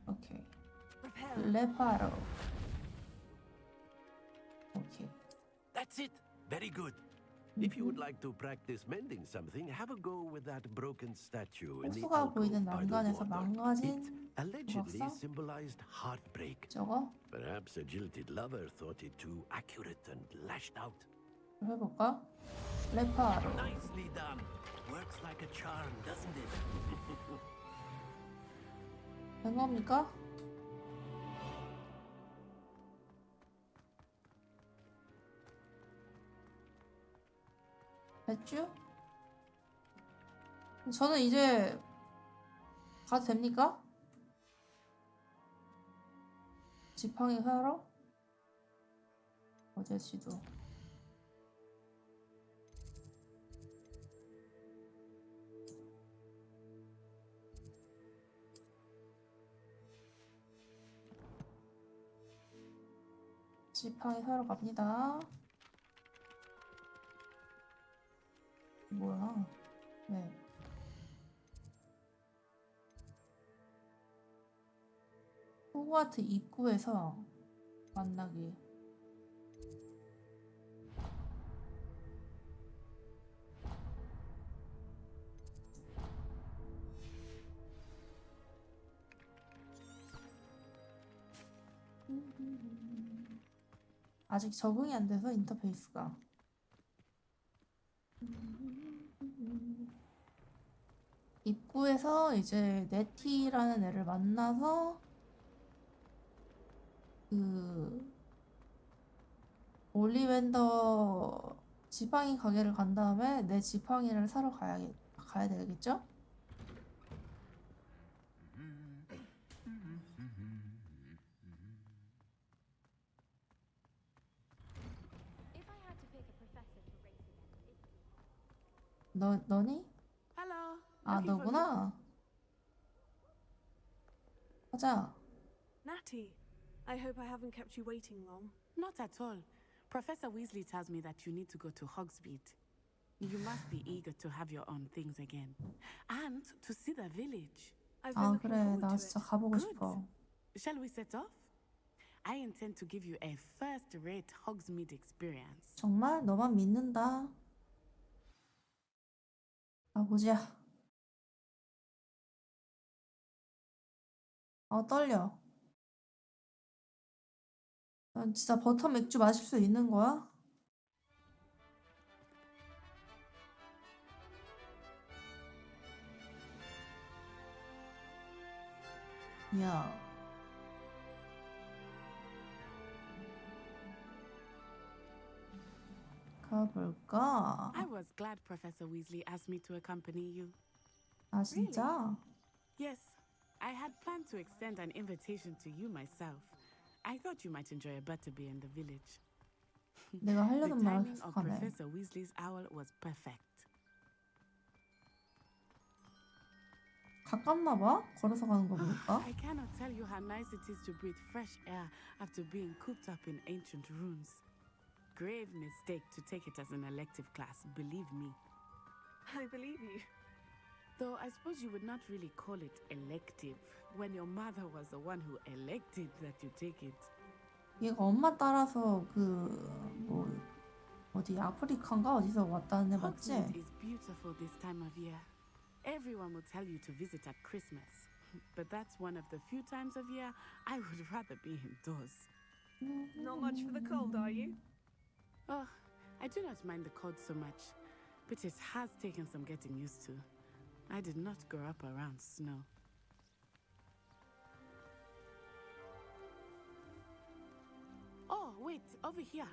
오케이. 레파로. 오케이. That's it. Very good. If you would like to practice mending something, have a go with that broken statue in the 호수가 alcove 보이는 by the 난간에서 water. 망가진 It allegedly 조각상? symbolized heartbreak. 저거 Perhaps a jilted lover thought it too accurate and lashed out. 해볼까? 레파로. Nicely done. Works like a charm, doesn't it? 된 겁니까? 됐죠? 저는 이제 가도 됩니까? 지팡이 하러? 어제 시도 지팡이 사러 갑니다. 뭐야? 네. 호그와트 입구에서 만나기. 아직 적응이 안 돼서 인터페이스가. 입구에서 이제 네티라는 애를 만나서 그 올리벤더 지팡이 가게를 간 다음에 내 지팡이를 사러 가야 되겠죠? 너니? Hello. 아, Looking for me? 너구나. 가자. Natty, I hope I haven't kept you waiting long. Not at all. Professor Weasley tells me that you need to go to Hogsmeade. You must be eager to have your own things again. And to see the village. I've been 아, looking 그래. forward 나 to 진짜 it. 가보고 Good. 싶어. Shall we set off? I intend to give you a first-rate Hogsmeade experience. 정말 너만 믿는다. 가보자. 떨려. 난 진짜 버터 맥주 마실 수 있는 거야? 야. 가볼까? I was glad Professor Weasley asked me to accompany you. 아, 진짜? Yes, I had planned to extend an invitation to you myself. I thought you might enjoy a butterbeer in the village. 내가 The 하려는 말을 timing of 계속하네. Professor Weasley's owl was perfect. 가깝나 봐? 걸어서 가는 거 보니까. I cannot tell you how nice it is to breathe fresh air after being cooped up in ancient rooms. Grave mistake to take it as an elective class, believe me. I believe you. Though I suppose you would not really call it elective when your mother was the one who elected that you take it. 얘가 엄마 따라서 뭐 어디 아프리카인가 어디서 왔다는 애 맞지? Hogsmeade is beautiful this time of year. Everyone will tell you to visit at Christmas, but that's one of the few times of year I would rather be indoors. Not much for the cold, are you? Oh, I do not mind the cold so much, but it has taken some getting used to. I did not grow up around snow. Oh, wait, over here.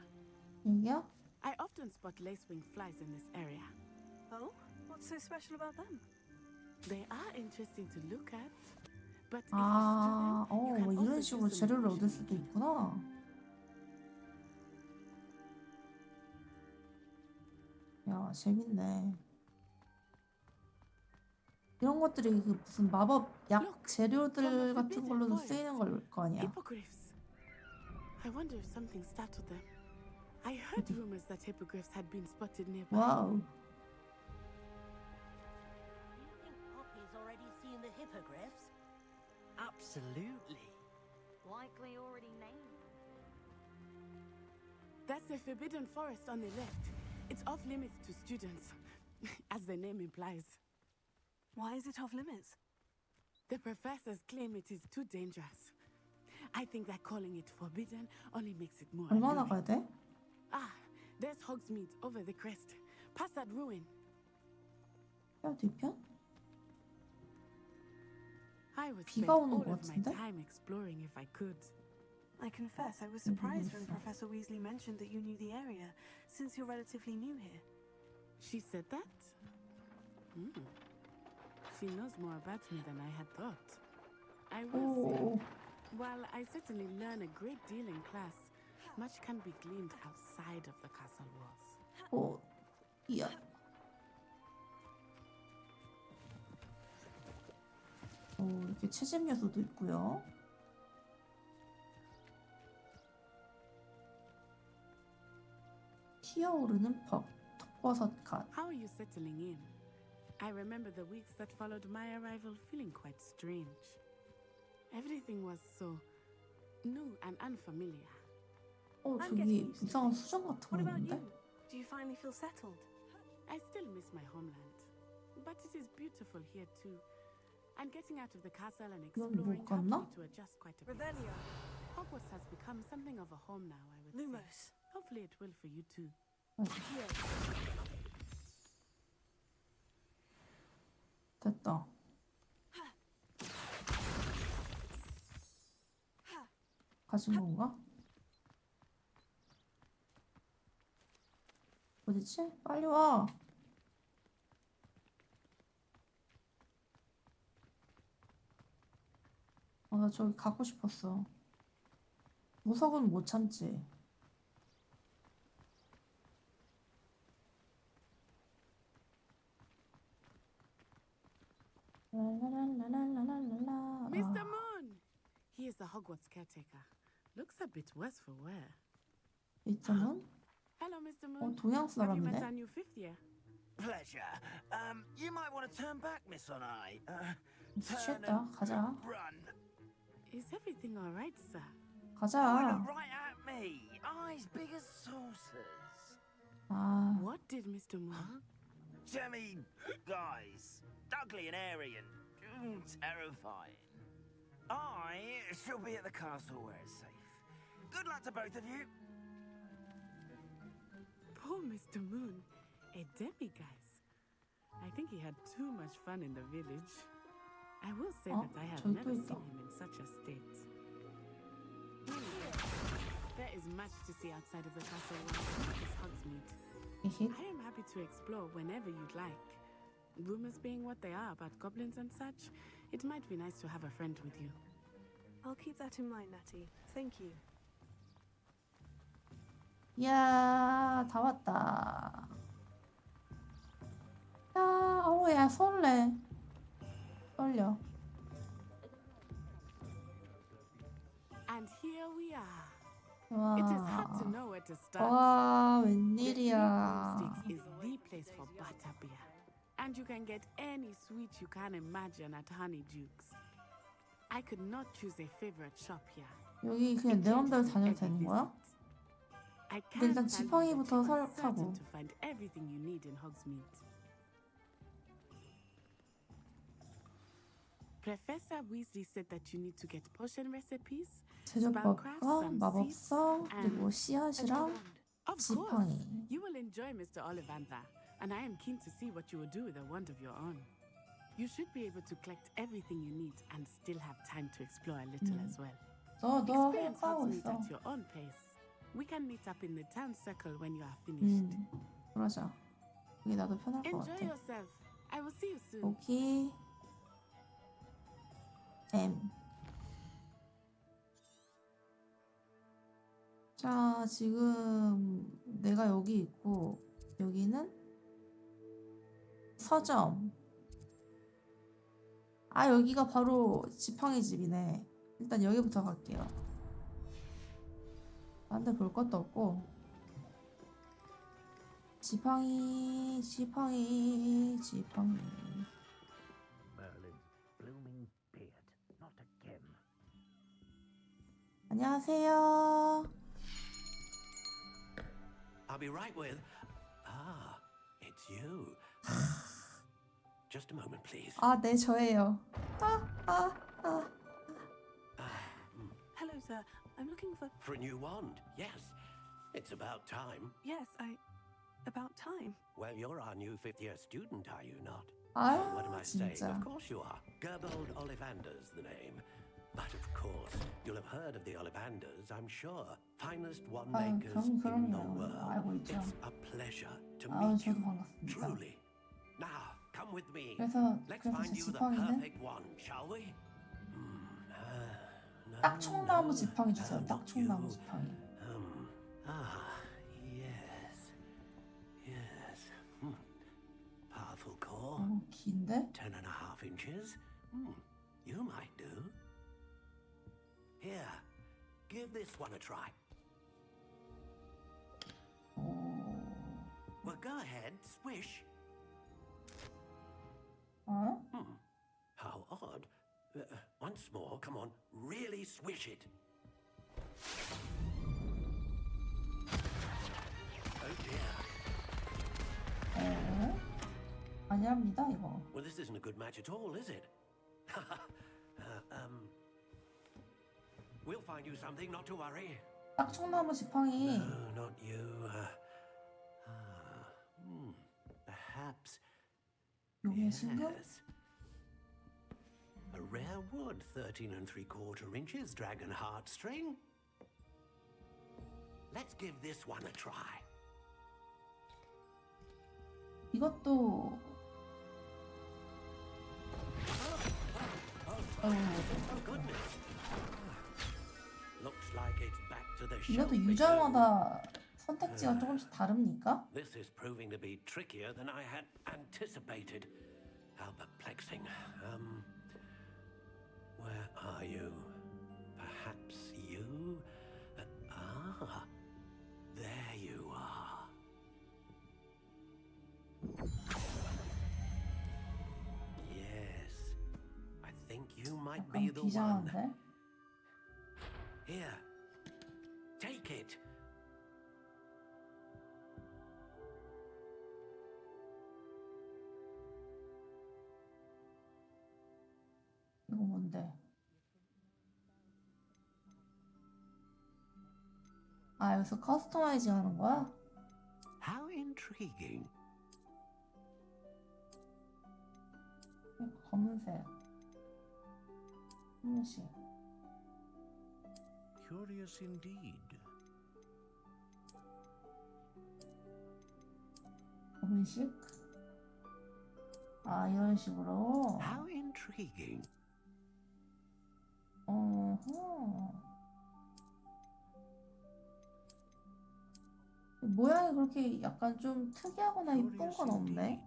여기야? I often spot lacewing flies in this area. Oh? What's so special about them? They are interesting to look at, but if 아, you stew them, you can 이런 also 식으로 use them 재료를 얻을 efficiently. 수도 있구나. 야, 재밌네. 이런 것들이 그 무슨 마법 약 재료들 같은 걸로도 쓰이는 걸 거 아니야. Hippogriffs. I wonder if something startled them. I heard rumors that hippogriffs had been spotted nearby. 와우. Poppy's already seen the hippogriffs? Absolutely. Likely already named. That's the Forbidden Forest on the left. It's off limits to students, as the name implies. Why is it off limits? The professors claim it is too dangerous. I think that calling it forbidden only makes it more 얼마나 alluring. 가야 돼? Ah, there's Hogsmeade over the crest. Past that ruin. 야, 뒤편? I would 비가 spend 오는 all 것 of my 같은데? time exploring if I could. I confess I was surprised when Professor Weasley mentioned that you knew the area, since you're relatively new here. She said that? She knows more about me than I had thought. I will say, while I certainly learn a great deal in class, much can be gleaned outside of the castle walls. 야. 이렇게 채집 요소도 있고요. 피어오르는 퍽, 톡버섯 갓. How are you settling in? I remember the weeks that followed my arrival feeling quite strange. Everything was so new and unfamiliar. 저기 이상한 수정 같은 거 What about 있는데? you? Do you finally feel settled? I still miss my homeland, but it is beautiful here too. And getting out of the castle and 이건 exploring 못 갔나? helped me to adjust quite a bit. Revelio, Hogwarts has become something of a home now, I would Lumos. say. Hopefully it will for you too. 됐다. 가진 건가? 어디지? 빨리 와. 나 저기 가고 싶었어. 무석은 못 참지. 랄랄랄랄랄랄랄라. Mr. Moon! He is the Hogwarts caretaker. Looks a bit worse for wear. Mr. Moon? Hello, Mr. Moon. 동양 Have you met 사람이네. our new fifth year? Pleasure. You might want to turn back, Miss Onai. Turn 취했다. and 가자. run. Is everything all right, sir? 가자. Look right at me. Eyes big as saucers. 아, What did Mr. Moon? Jemmy, guys. Ugly and airy and terrifying. I shall be at the castle where it's safe. Good luck to both of you. Poor Mr. Moon. A demiguise. I think he had too much fun in the village. I will say that I have 저기 never 또 seen 있다. him in such a state. There is much to see outside of the castle walls. This Hogsmeade. I am happy to explore whenever you'd like. Rumors being what they are about goblins and such, it might be nice to have a friend with you. I'll keep that in mind, Natty. Thank you. 이야, 다 왔다. 야, 야, 설레. 떨려. And here we are. 와, It is hard to know where to start. 와, The 웬일이야. Broomsticks is the place for butterbeer. And you can get any sweet you can imagine at Honeydukes. I could not choose a favorite shop here. 여기 그냥 내 맘대로 다녀도 되는 거야? I 근데 can't 일단 tell you 지팡이부터 that you are 사고. certain to find everything you need in Hogsmeade. Professor Weasley said that you need to get potion recipes, spellcrafts, 제조법과 some 마법성 seeds, 그리고 and 씨앗이랑 of course, 지팡이. you will enjoy Mr. Ollivander, and I am keen to see what you will do with a wand of your own. You should be able to collect everything you need and still have time to explore a little as well. 너 Experience 해가고 Hogsmeade 있어. at your own pace. We can meet up in the town circle when you are finished. 그러자. 이게 나도 편할 것 Enjoy 같아. yourself. I will see you soon. 오케이. 자, 지금 내가 여기 있고 여기는 서점. 아, 여기가 바로 지팡이 집이네. 일단 여기부터 갈게요. 딴 데 볼 것도 없고. 지팡이. Merlin's blooming beard, not a gem. 안녕하세요. I'll be right with. Ah, it's you. Just a moment, please. 아, 네, 저예요. Hello, sir. I'm looking for. For a new wand, yes. It's about time. Yes, About time. Well, you're our new fifth-year student, are you not? 아유, What am I saying? 진짜. Of course you are. Gerbold Ollivander's the name. But of course, you'll have heard of the Ollivanders, I'm sure. Finest wand makers in the 알고 world. 있죠. It's a pleasure to 아유, meet you. 저도 반갑습니다. Truly. Now, come with me. 그래서 Let's 제 find you the 지팡이는 perfect wand, shall we? 딱총나무 지팡이 주세요. 딱총나무 지팡이. Yes. Powerful core. 긴데? 10.5 inches. You might do. Here, give this one a try. Well, go ahead, swish. 어? How odd. Once more, come on, really swish it. Oh dear. 아니랍니다, 이거. Well, this isn't a good match at all, is it? We'll find you something, not to worry. 딱총나무 지팡이. No, not you. Perhaps. 용의 신경? Yes. A rare wood, 13 3/4 inches, dragon heartstring. Let's give this one a try. 이것도 Oh goodness. Looks like it's back to the 이것도 shelf. 유저마다 선택지가 조금씩 다릅니까? This is proving to be trickier than I had anticipated. How perplexing. Where are you? Perhaps you? There you are. Yes, I think you might be the one. 비장한데? Here, take it. 이거 뭔데? 아, 여기서 커스터마이징 하는 거야? How intriguing. 검은색.흰색. Curious indeed. 검은색? 아, 이런 식으로. How intriguing. 어허. 모양이 그렇게 약간 좀 특이하거나 이쁜 건 없네.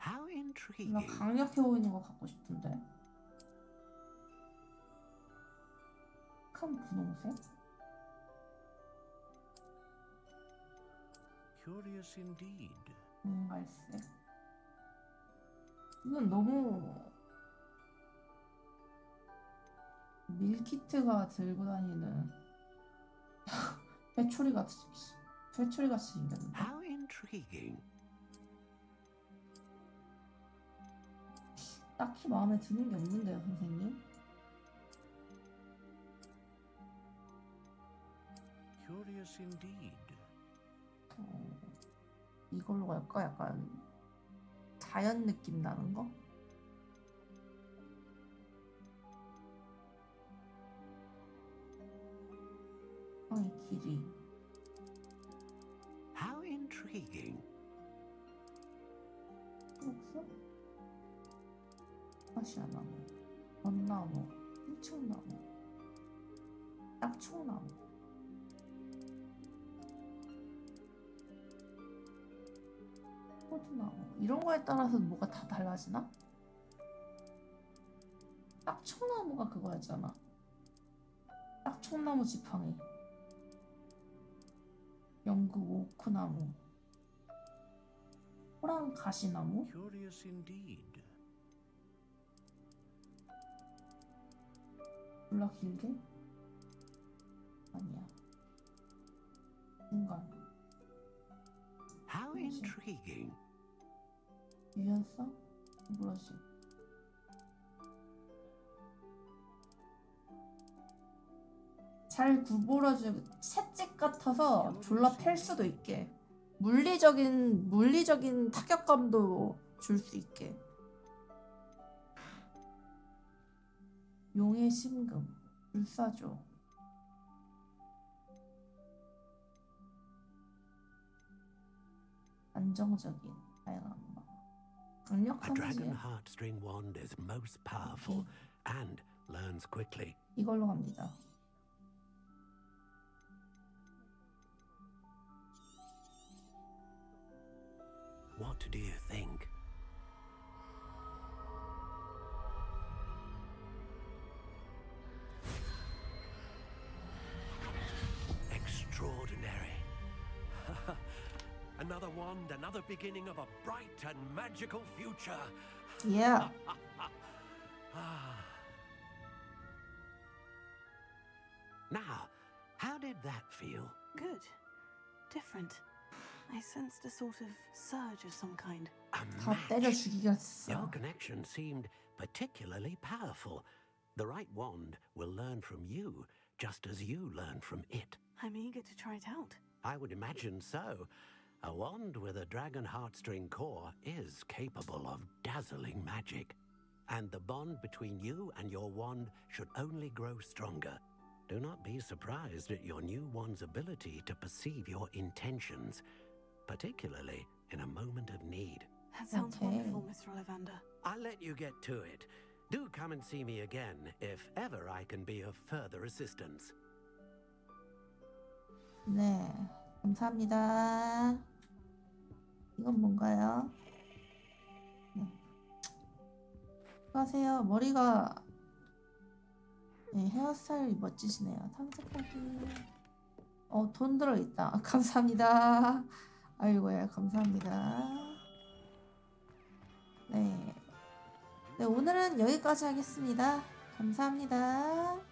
How 뭔가 intriguing. 강력해 보이는 거 갖고 싶은데. 큰 분홍색? Curious indeed. 갈색. 이건 너무 밀키트가 들고 다니는 회초리 같이 생겼는데. How intriguing. 딱히 마음에 드는 게 없는데요, 선생님. Curious indeed. 이걸로 갈까? 약간 자연 느낌 나는 거? 이 길이. How intriguing. 초록색? 아시아나무, 원나무, 일청나무, 딱총나무. 호두나무. 이런 거에 따라서 뭐가 다 달라지나? 딱총나무가 그거였잖아. 딱총나무 지팡이. 영국 오크나무. 호랑 가시나무. Curious indeed. 졸라 길게? 아니야. 중간. How intriguing. 유연성? 브러쉬. 잘 구부러지고 채찍 같아서 졸라 팰 수도 있게. 물리적인 타격감도 줄 수 있게. 용의 심금. 불사조. 안정적인 다양한 거. A 강력한 dragon 지 heartstring wand is most powerful and learns quickly. 이걸로 갑니다. What do you think? Extraordinary. Another wand, another beginning of a bright and magical future. Yeah. Now, how did that feel? Good. Different. I sensed a sort of surge of some kind. 다 때려 죽이겠어. Your connection seemed particularly powerful. The right wand will learn from you, just as you learn from it. I'm eager to try it out. I would imagine so. A wand with a dragon heartstring core is capable of dazzling magic. And the bond between you and your wand should only grow stronger. Do not be surprised at your new wand's ability to perceive your intentions, particularly in a moment of need. That sounds wonderful, Mr. Ollivander. I'll let you get to it. Do come and see me again if ever I can be of further assistance. 네, 감사합니다. 이건 뭔가요? 네. 수고하세요. 머리가 네, 헤어스타일이 멋지시네요. 탐색하기. 돈 들어있다. 감사합니다. 아이고야, 감사합니다. 네. 네, 오늘은 여기까지 하겠습니다. 감사합니다.